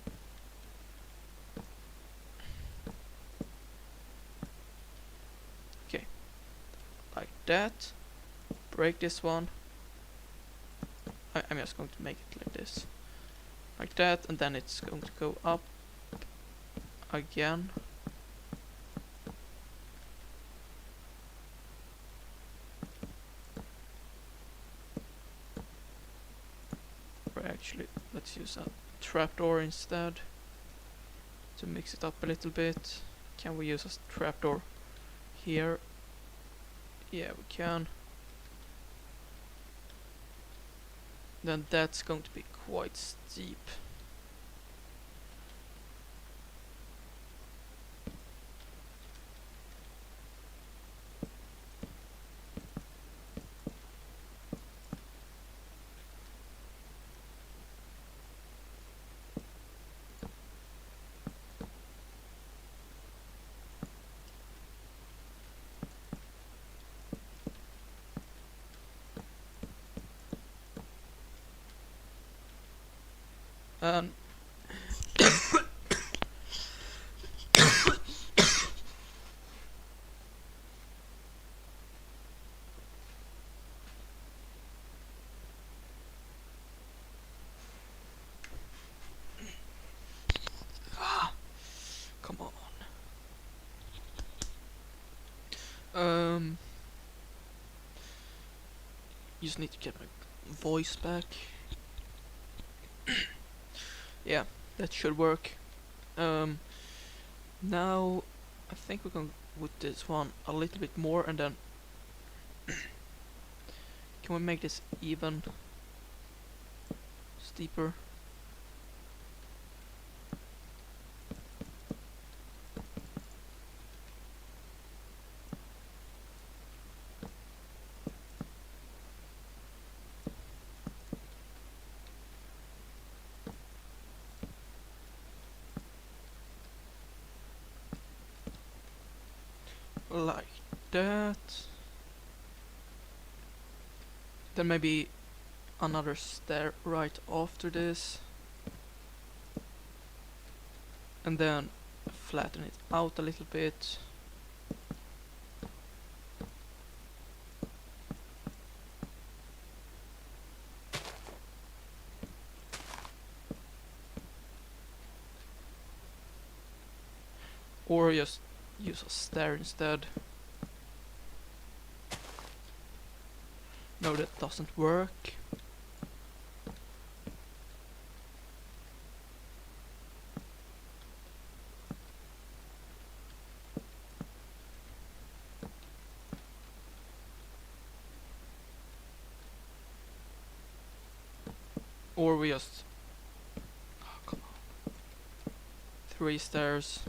Okay. Like that. Break this one. I'm just going to make it like this. Like that, and then it's going to go up again. Or actually, let's use a trapdoor instead to mix it up a little bit. Can we use a trapdoor here? Yeah, we can. Then that's going to be quite steep. And come on. Just need to get my voice back. Yeah, that should work. Now I think we're going with this one a little bit more, and then can we make this even steeper? Like that. Then maybe another stair right after this. And then flatten it out a little bit. Or just use a stair instead. No, that doesn't work. Or we just... oh, come on. 3 stairs.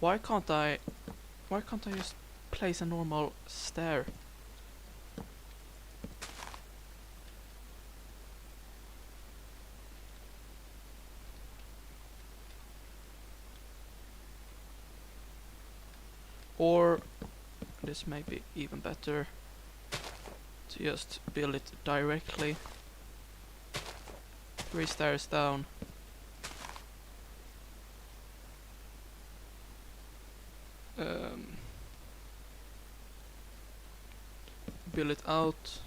Why can't I just place a normal stair? Or this may be even better, to just build it directly. 3 stairs down. Build it out.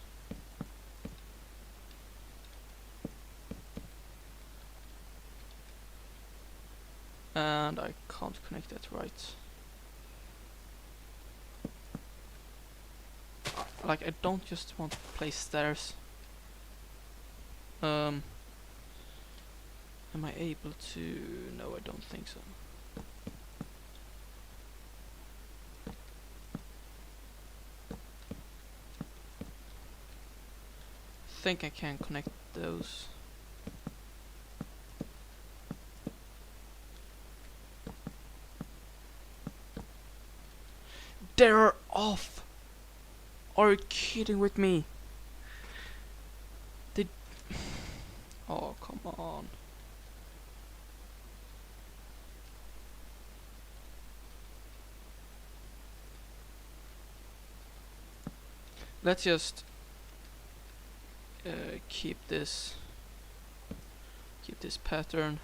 And I can't connect that right. Like, I don't just want to place stairs. Am I able to... no, I don't think so. I think I can connect those. They're off! Are you kidding with me? Oh, come on. Let's just keep this pattern.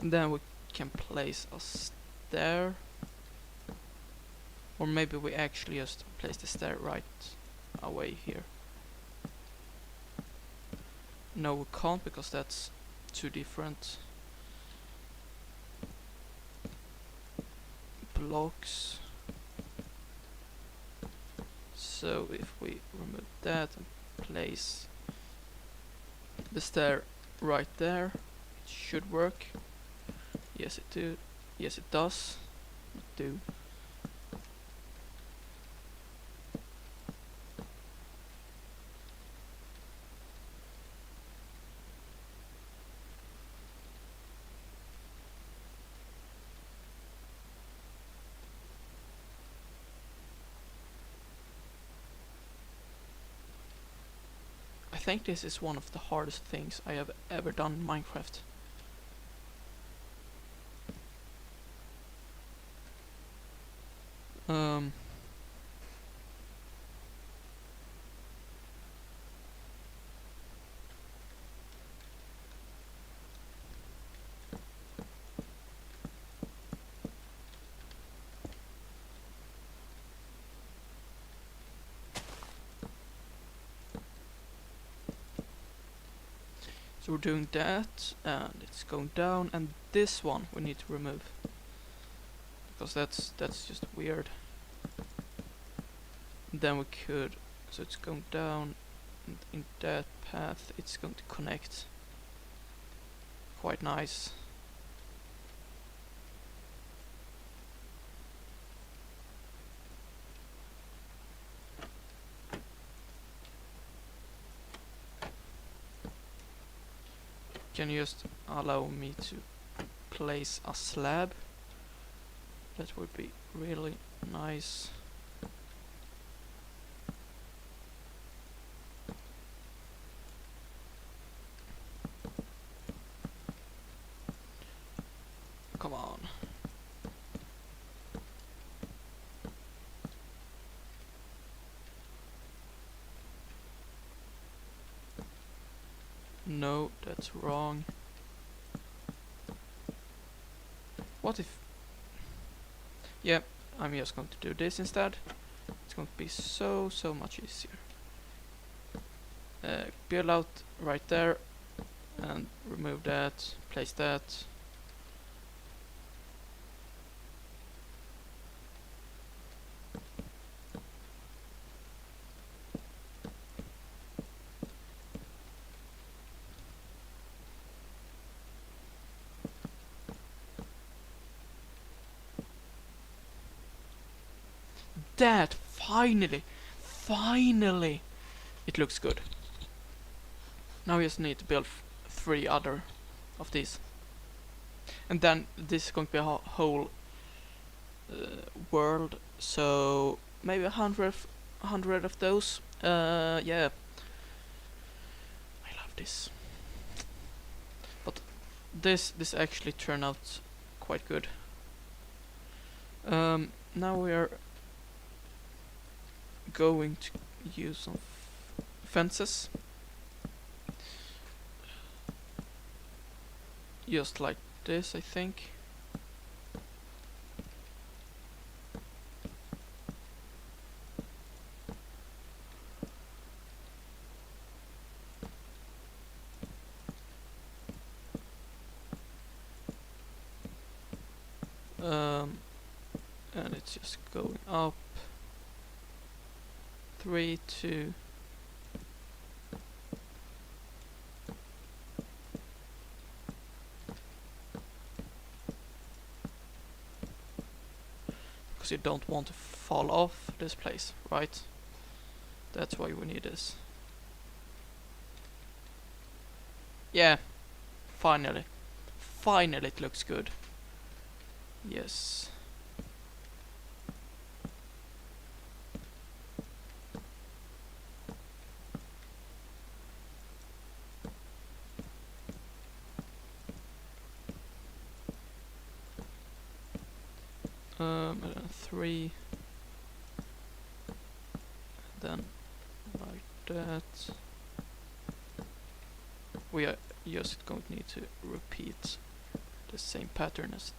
Then we can place a stair, or maybe we actually just place the stair right away here. No, we can't, because that's two different blocks. So if we remove that and place the stair right there, it should work. Yes, it do. Yes, it does. It do. I think this is one of the hardest things I have ever done in Minecraft. So we're doing that, and it's going down, and this one we need to remove, because that's just weird. And then we could, so it's going down, and in that path it's going to connect. Quite nice. Can you just allow me to place a slab? That would be really nice. Come on. No, that's wrong. What if... Yeah, I'm just going to do this instead. It's going to be so much easier. Build out right there, and remove that, place that. That, finally, it looks good. Now we just need to build 3 other of these, and then this is going to be a whole world. So maybe 100 of those. Yeah, I love this. But this actually turned out quite good. Now we are going to use some fences, just like this, I think. And it's just going up 3, 2. because you don't want to fall off this place, right? That's why we need this. Yeah, finally. Finally it looks good. Yes. And then 3. Then like that. We are just going to need to repeat the same pattern as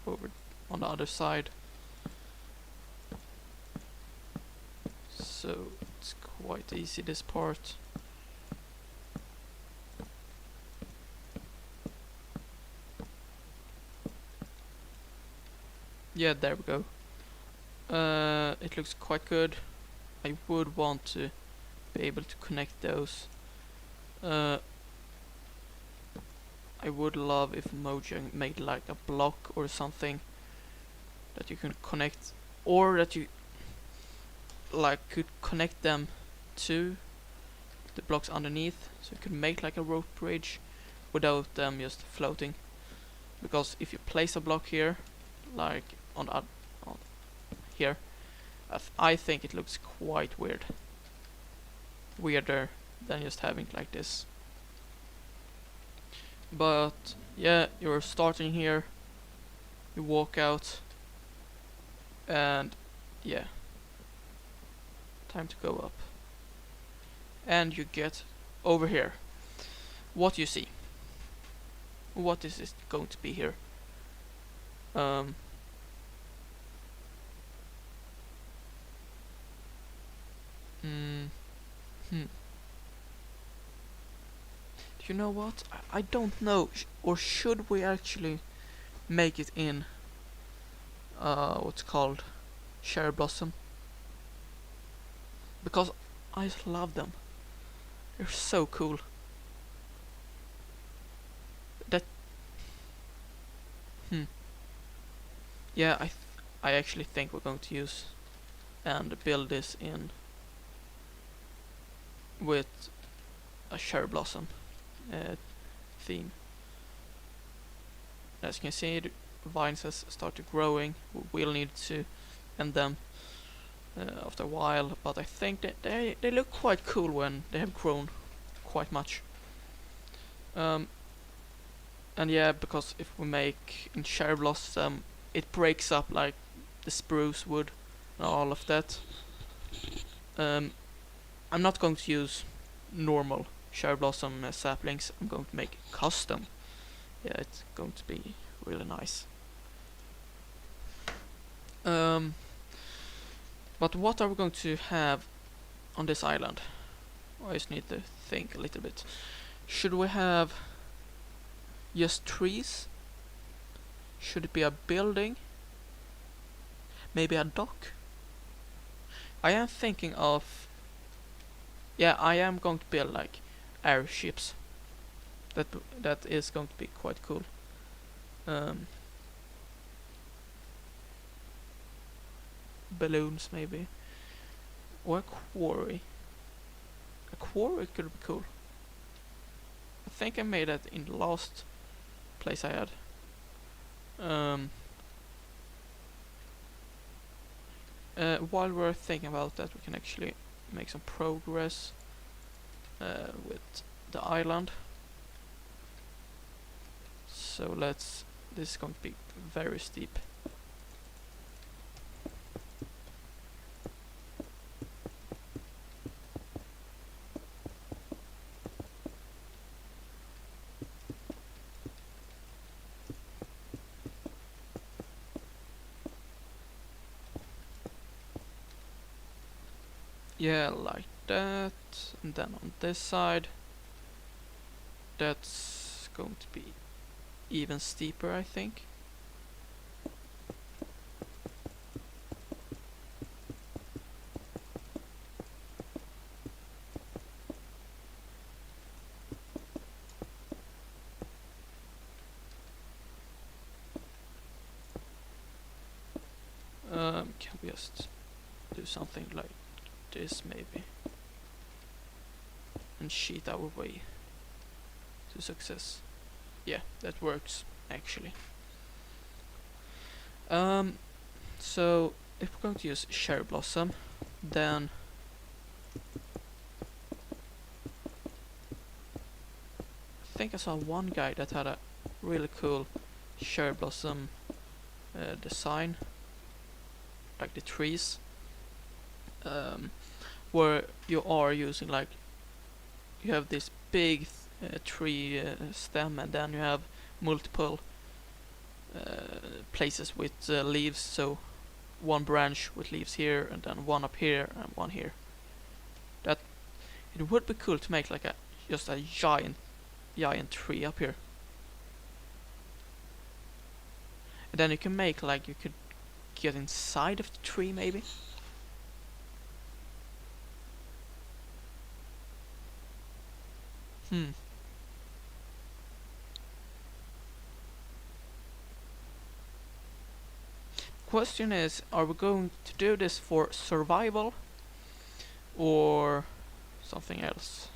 over on the other side. So it's quite easy, this part. Yeah, there we go. It looks quite good. I would want to be able to connect those. I would love if Mojang made like a block or something that you can connect, or that you like could connect them to the blocks underneath, so you could make like a rope bridge without them just floating. Because if you place a block here, like on here, I think it looks quite weird. Weirder than just having it like this. But yeah, you're starting here, you walk out, and yeah, time to go up. And you get over here. What you see? What is this going to be here? You know what? I don't know. Or should we actually make it in what's called cherry blossom? Because I just love them. They're so cool. That yeah, I actually think we're going to use and build this in with a cherry blossom theme. As you can see, the vines has started growing. We'll need to end them after a while, but I think that they look quite cool when they have grown quite much. And yeah, because if we make in cherry blossom, it breaks up like the spruce wood and all of that. I'm not going to use normal cherry blossom saplings. I'm going to make custom. Yeah, it's going to be really nice. But what are we going to have on this island? I just need to think a little bit. Should we have just trees? Should it be a building? Maybe a dock? I am thinking of... Yeah, I am going to build like airships. That is going to be quite cool. Balloons maybe. Or a quarry. A quarry could be cool. I think I made that in the last place I had. While we're thinking about that, we can actually make some progress with the island. So this is going to be very steep. Yeah, like that, and then on this side, that's going to be even steeper, I think. just do something like this maybe, and cheat our way to success. Yeah, that works actually. So if we're going to use cherry blossom, then I think I saw one guy that had a really cool cherry blossom design, like the trees, where you are using like, you have this big tree stem, and then you have multiple places with leaves, so one branch with leaves here, and then one up here and one here. That it would be cool to make like a just a giant tree up here, and then you can make like, you could get inside of the tree maybe. Question is, are we going to do this for survival or something else?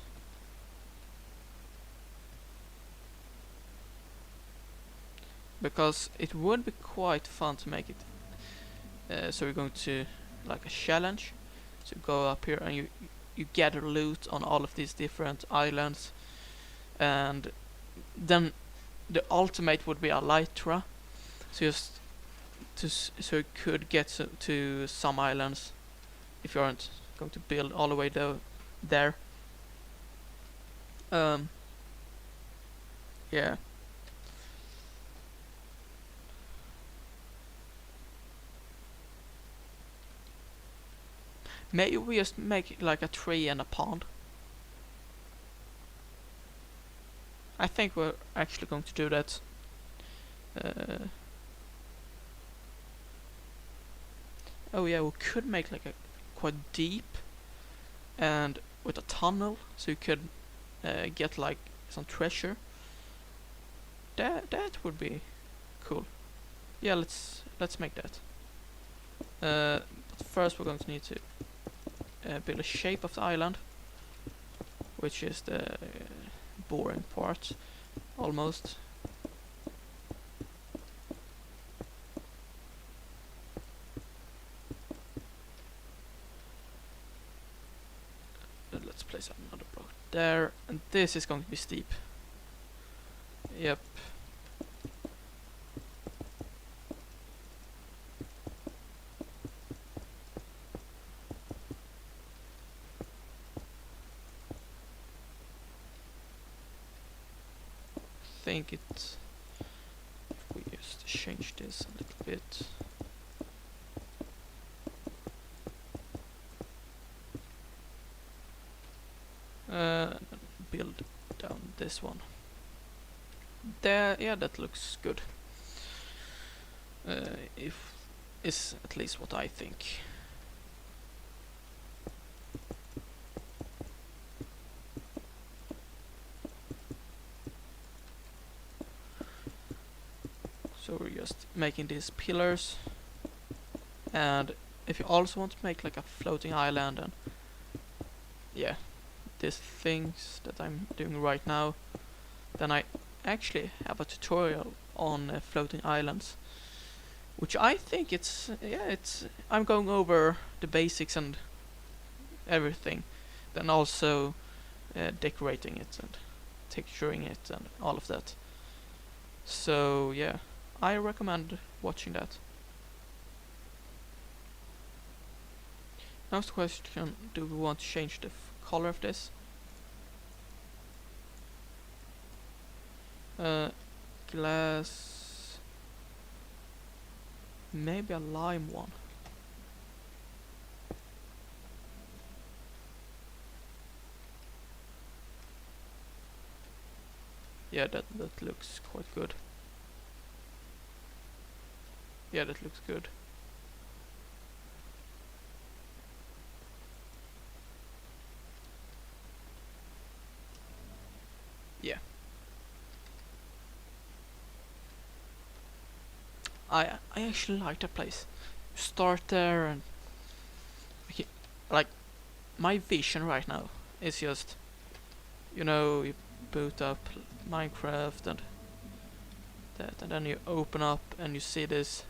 Because it would be quite fun to make it. So we're going to like a challenge. So go up here and you gather loot on all of these different islands, and then the ultimate would be Elytra. So just so you could get to some islands if you aren't going to build all the way there. Yeah. Maybe we just make like a tree and a pond. I think we're actually going to do that. Oh yeah, we could make like a quite deep and with a tunnel, so you could get like some treasure. That would be cool. Yeah, let's make that. But first we're going to need to build a shape of the island, which is the boring part almost. Let's place another block there, and this is going to be steep. Yep. I think it, if we just change this a little bit. Build down this one. There, yeah, that looks good. If is at least what I think. So we're just making these pillars, and if you also want to make like a floating island, and yeah, these things that I'm doing right now, then I actually have a tutorial on floating islands, which I think it's I'm going over the basics and everything, then also decorating it and texturing it and all of that. So yeah, I recommend watching that. Now the question, do we want to change the color of this? Glass, maybe a lime one. Yeah, that looks quite good. Yeah, that looks good. Yeah. I actually like that place. You start there and like my vision right now is just, you boot up Minecraft and that, and then you open up and you see this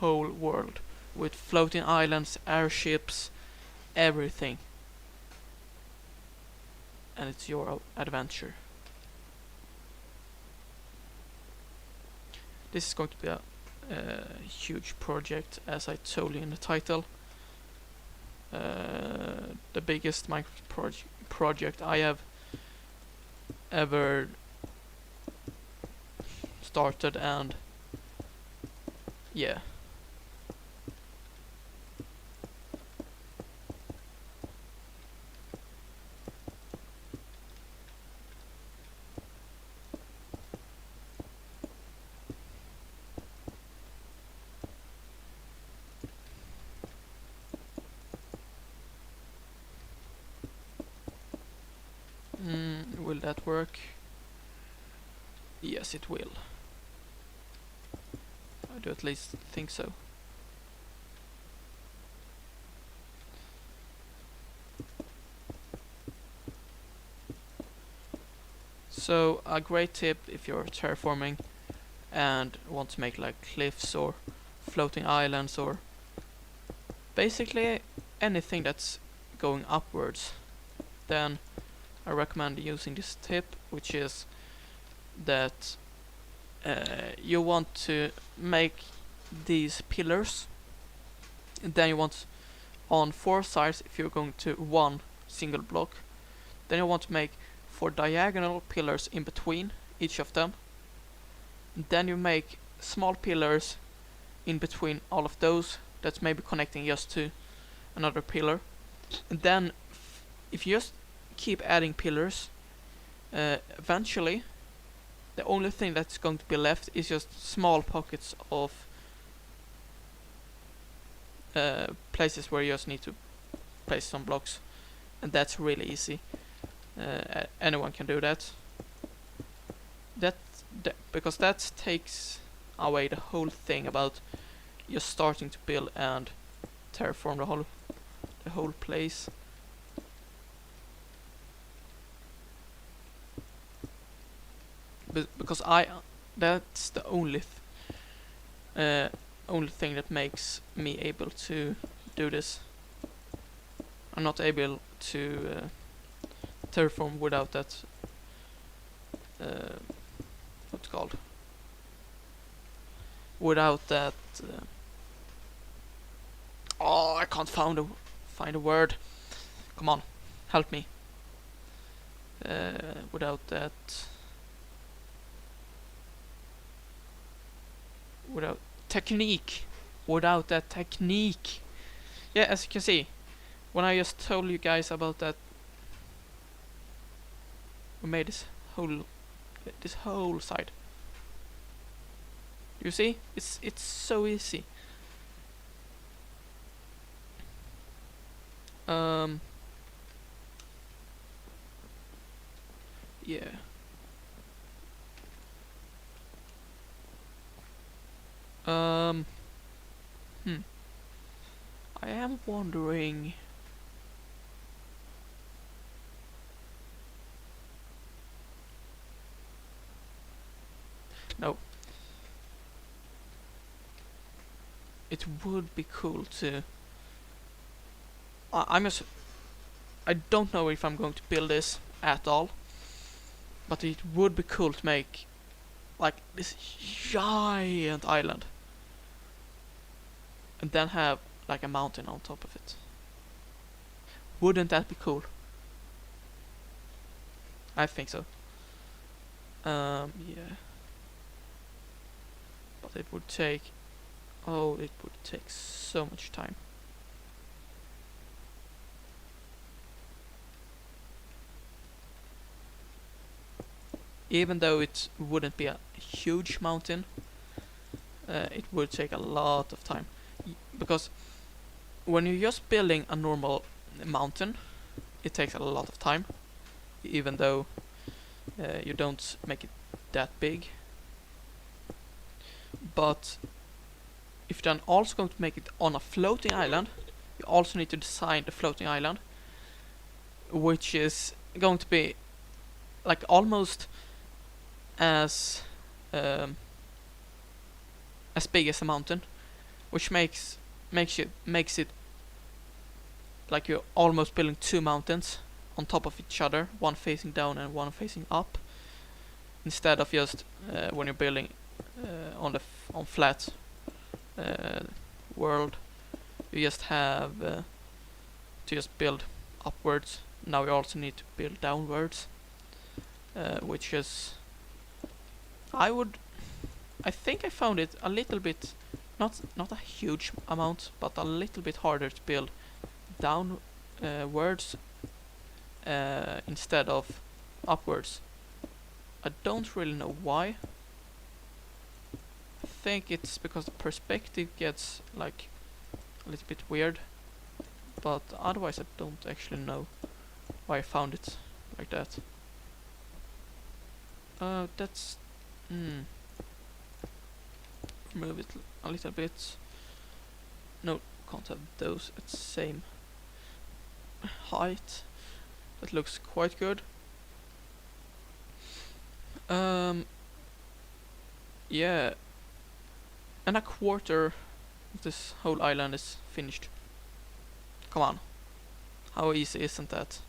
whole world with floating islands, airships, everything, and it's your adventure. This is going to be a huge project, as I told you in the title. The biggest Minecraft project I have ever started, and yeah. Will that work? Yes, it will. I do at least think so. So a great tip if you're terraforming and want to make like cliffs or floating islands or basically anything that's going upwards, then I recommend using this tip, which is that you want to make these pillars, and then you want on 4 sides, if you're going to one single block, then you want to make 4 diagonal pillars in between each of them, and then you make small pillars in between all of those that's maybe connecting just to another pillar, and then if you just keep adding pillars, eventually the only thing that's going to be left is just small pockets of places where you just need to place some blocks, and that's really easy. Anyone can do that. Because that takes away the whole thing about just starting to build and terraform the whole place. Because that's the only thing that makes me able to do this. I'm not able to terraform without that. What's it called? Without that. Oh, I can't find a word. Come on, help me. Without that. Without technique. Without that technique. Yeah, as you can see, when I just told you guys about that, we made this whole side. You see, it's so easy. Yeah. I am wondering. No. It would be cool to. I don't know if I'm going to build this at all, but it would be cool to make like this giant island, and then have like a mountain on top of it. Wouldn't that be cool? I think so. Yeah. But it would take. Oh, it would take so much time. Even though it wouldn't be a huge mountain, it would take a lot of time. Because when you're just building a normal mountain, it takes a lot of time, even though you don't make it that big. But if you're then also going to make it on a floating island, you also need to design the floating island, which is going to be like almost as um, as big as a mountain, which makes it like you're almost building two mountains on top of each other, one facing down and one facing up, instead of just when you're building on flat uh, world, you just have to just build upwards. Now you also need to build downwards, which is I think I found it a little bit, not a huge amount, but a little bit harder to build downwards instead of upwards. I don't really know why. I think it's because the perspective gets like a little bit weird, but otherwise I don't actually know why I found it like that. That's move it a little bit. No, can't have those at the same height. That looks quite good. Yeah, and a quarter of this whole island is finished. Come on, how easy isn't that?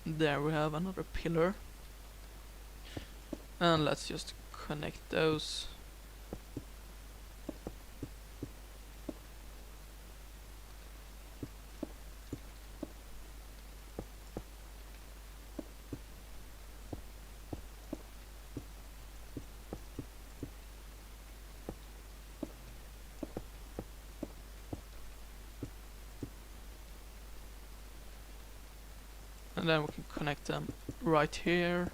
There we have another pillar, and let's just connect those. And then we can connect them right here.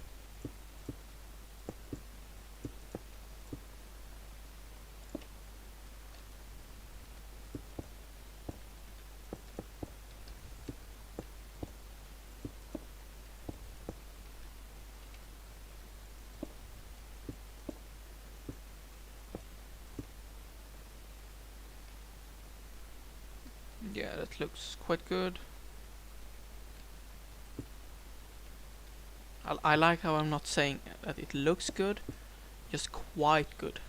Yeah, that looks quite good. I like how I'm not saying that it looks good, just quite good.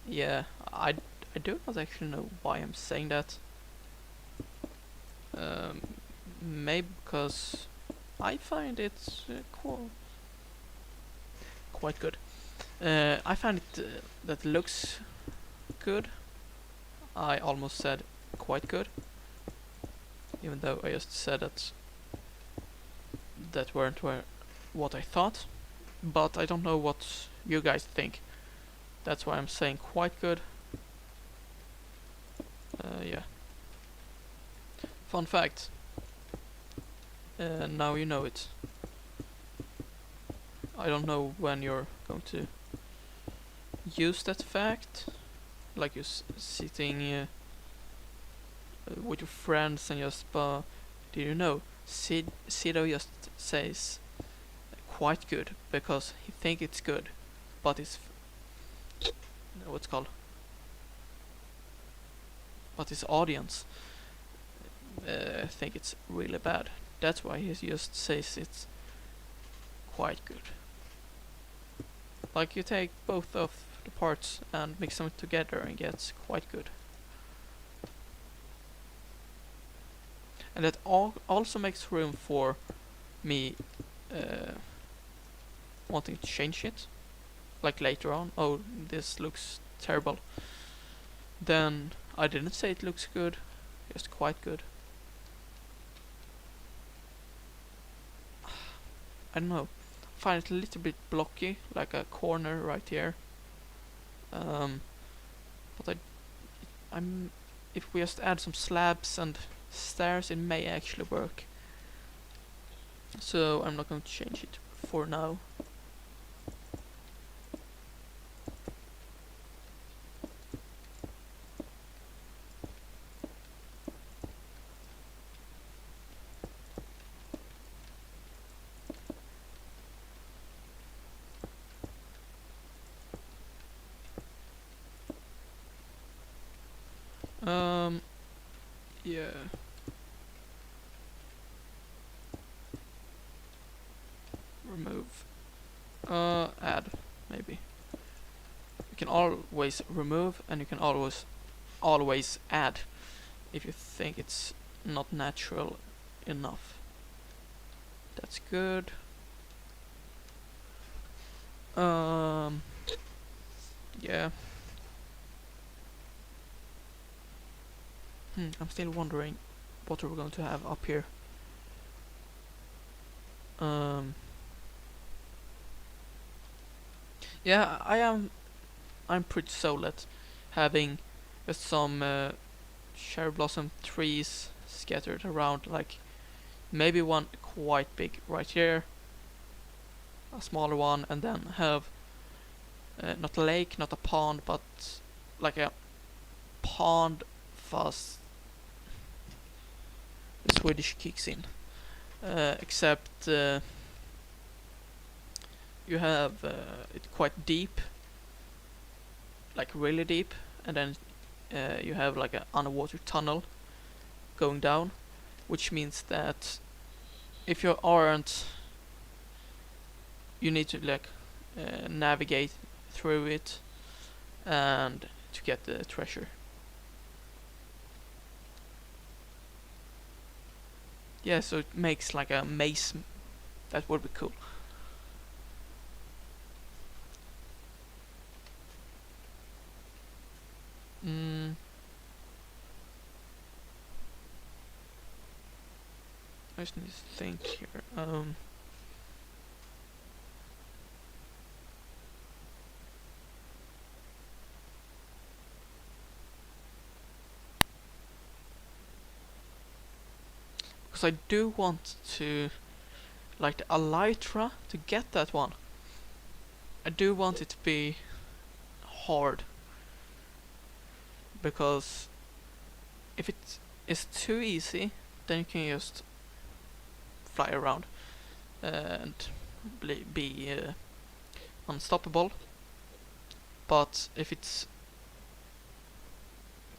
Yeah, I do not actually know why I'm saying that. Maybe because I find it quite good. I find it that looks good. I almost said quite good, even though I just said that weren't what I thought. But I don't know what you guys think. That's why I'm saying quite good. Yeah. Fun fact. Now you know it. I don't know when you're going to use that fact. Like you're sitting with your friends and just did you know Sido just says quite good because he think it's good, but it's what's called, but his audience think it's really bad. That's why he just says it's quite good. Like you take both of the parts and mix them together and gets quite good. And that also makes room for me wanting to change it. Like later on, oh, this looks terrible. Then I didn't say it looks good, just quite good. I don't know, I find it a little bit blocky, like a corner right here. But if we just add some slabs and stairs, it may actually work. So I'm not going to change it for now. Yeah. Remove. Add, maybe. You can always remove, and you can always add if you think it's not natural enough. That's good. Yeah. I'm still wondering what we're going to have up here. Yeah, I'm pretty sold at having some cherry blossom trees scattered around, like maybe one quite big right here, a smaller one, and then have not a lake, not a pond, but like a pond fast. The Swedish kicks in. Except you have it quite deep, like really deep, and then you have like an underwater tunnel going down, which means that if you aren't, you need to like navigate through it and to get the treasure. Yeah, so it makes like a maze. That would be cool. I just need to think here. Because I do want to, like the elytra, to get that one. I do want it to be hard. Because if it is too easy, then you can just fly around and be unstoppable. But if it's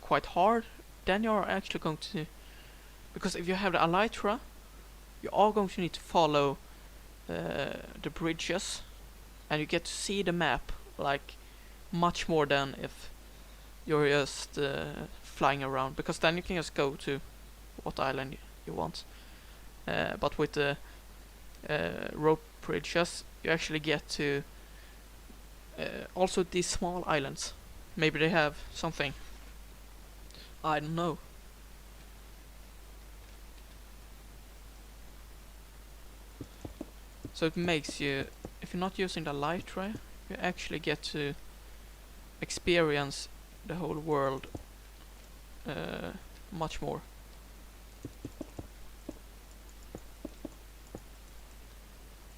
quite hard, then you're actually going to, because if you have the elytra, you are going to need to follow the bridges, and you get to see the map like much more than if you're just flying around, because then you can just go to what island you want. But with the rope bridges, you actually get to also these small islands. Maybe they have something. I don't know. So it makes you, if you're not using the elytra, you actually get to experience the whole world much more.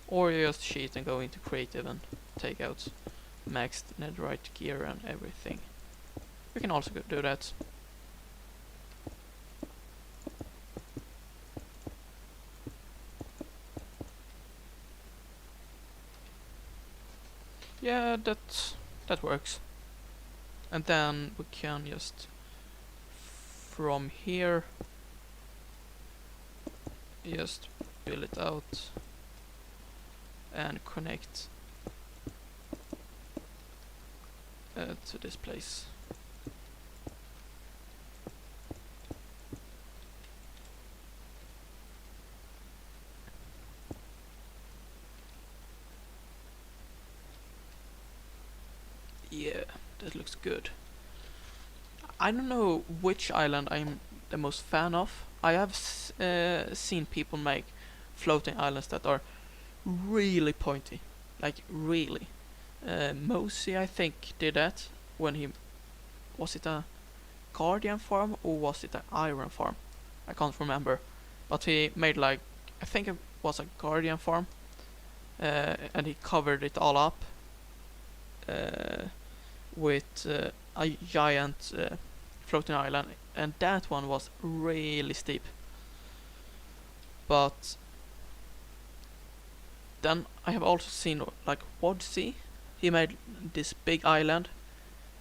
Or you just cheat and go into creative and take out maxed netherite gear and everything. You can also do that. Yeah, that works. And then we can just from here just build it out and connect to this place. Yeah, that looks good. I don't know which island I'm the most fan of. I have seen people make floating islands that are really pointy, like really. Mosi, I think, did that when he, was it a guardian farm or was it an iron farm? I can't remember, but he made like, I think it was a guardian farm, and he covered it all up with a giant floating island, and that one was really steep. But then I have also seen like Wodsey. He made this big island,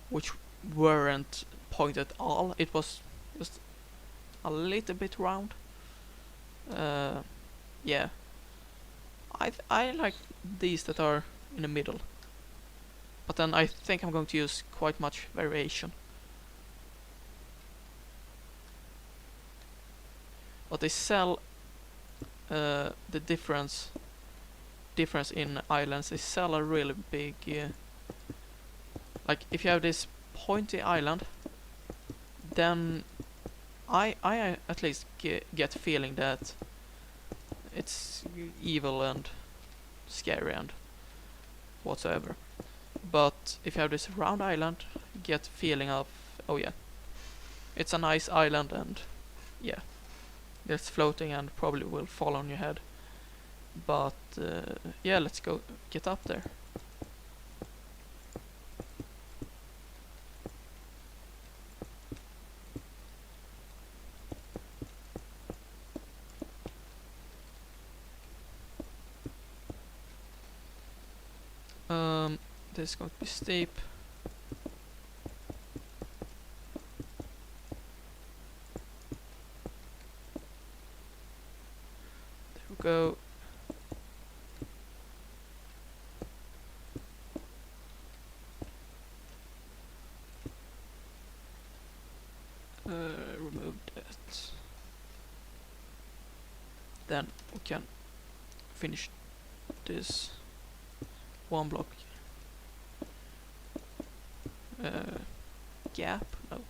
which weren't pointed at all. It was just a little bit round. Yeah, I like these that are in the middle. But then I think I'm going to use quite much variation. But they sell the difference in islands. They sell a really big like if you have this pointy island, then I at least get feeling that it's evil and scary and whatsoever. But if you have this round island, you get feeling of, oh yeah, it's a nice island, and yeah, it's floating and probably will fall on your head. But yeah, let's go get up there. This is going to be steep. There we go. Remove that. Then we can finish this one block gap. No, not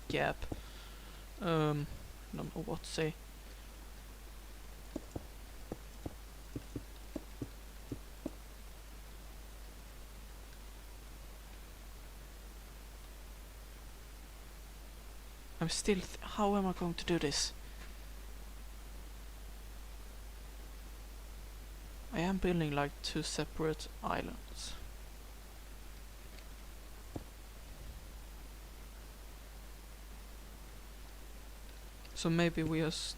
gap. Don't know what to say. I'm still. How am I going to do this? I am building like two separate islands. So maybe we just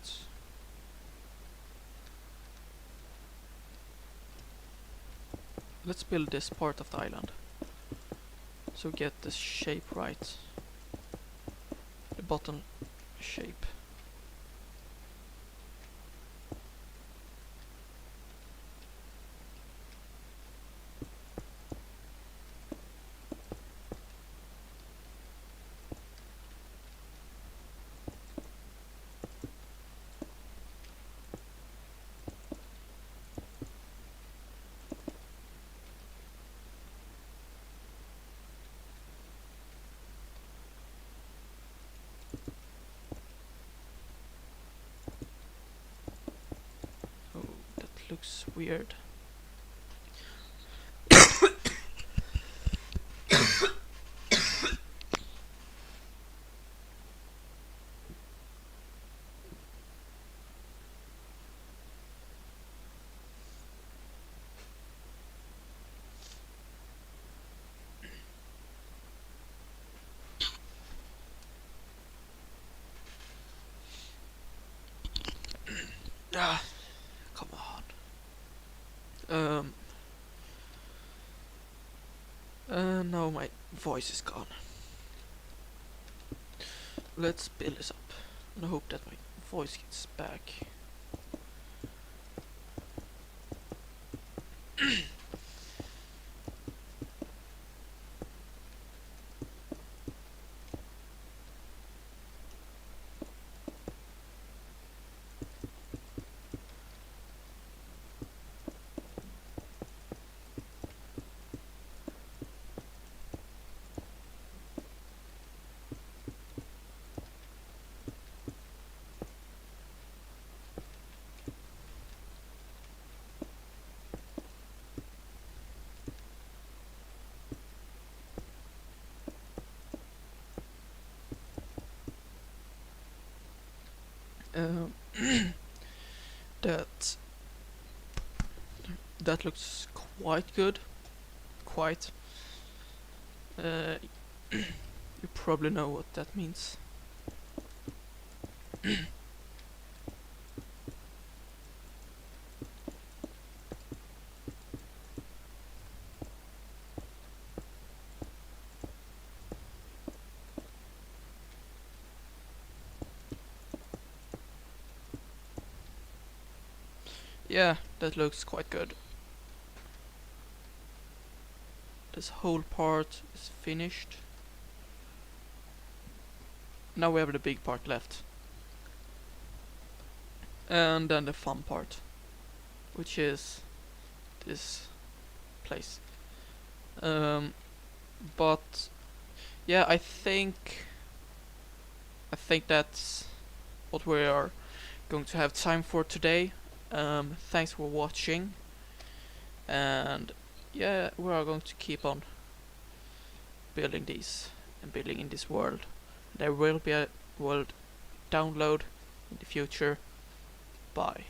let's build this part of the island. So get the shape right. The bottom shape. Oh, that looks weird. Ah, come on. No, my voice is gone. Let's build this up and hope that my voice gets back. that That looks quite good. Quite. You probably know what that means. Yeah, that looks quite good. This whole part is finished. Now we have the big part left. And then the fun part, which is this place. But yeah, I think that's what we are going to have time for today. Thanks for watching, and yeah, we are going to keep on building these and building in this world. There will be a world download in the future. Bye.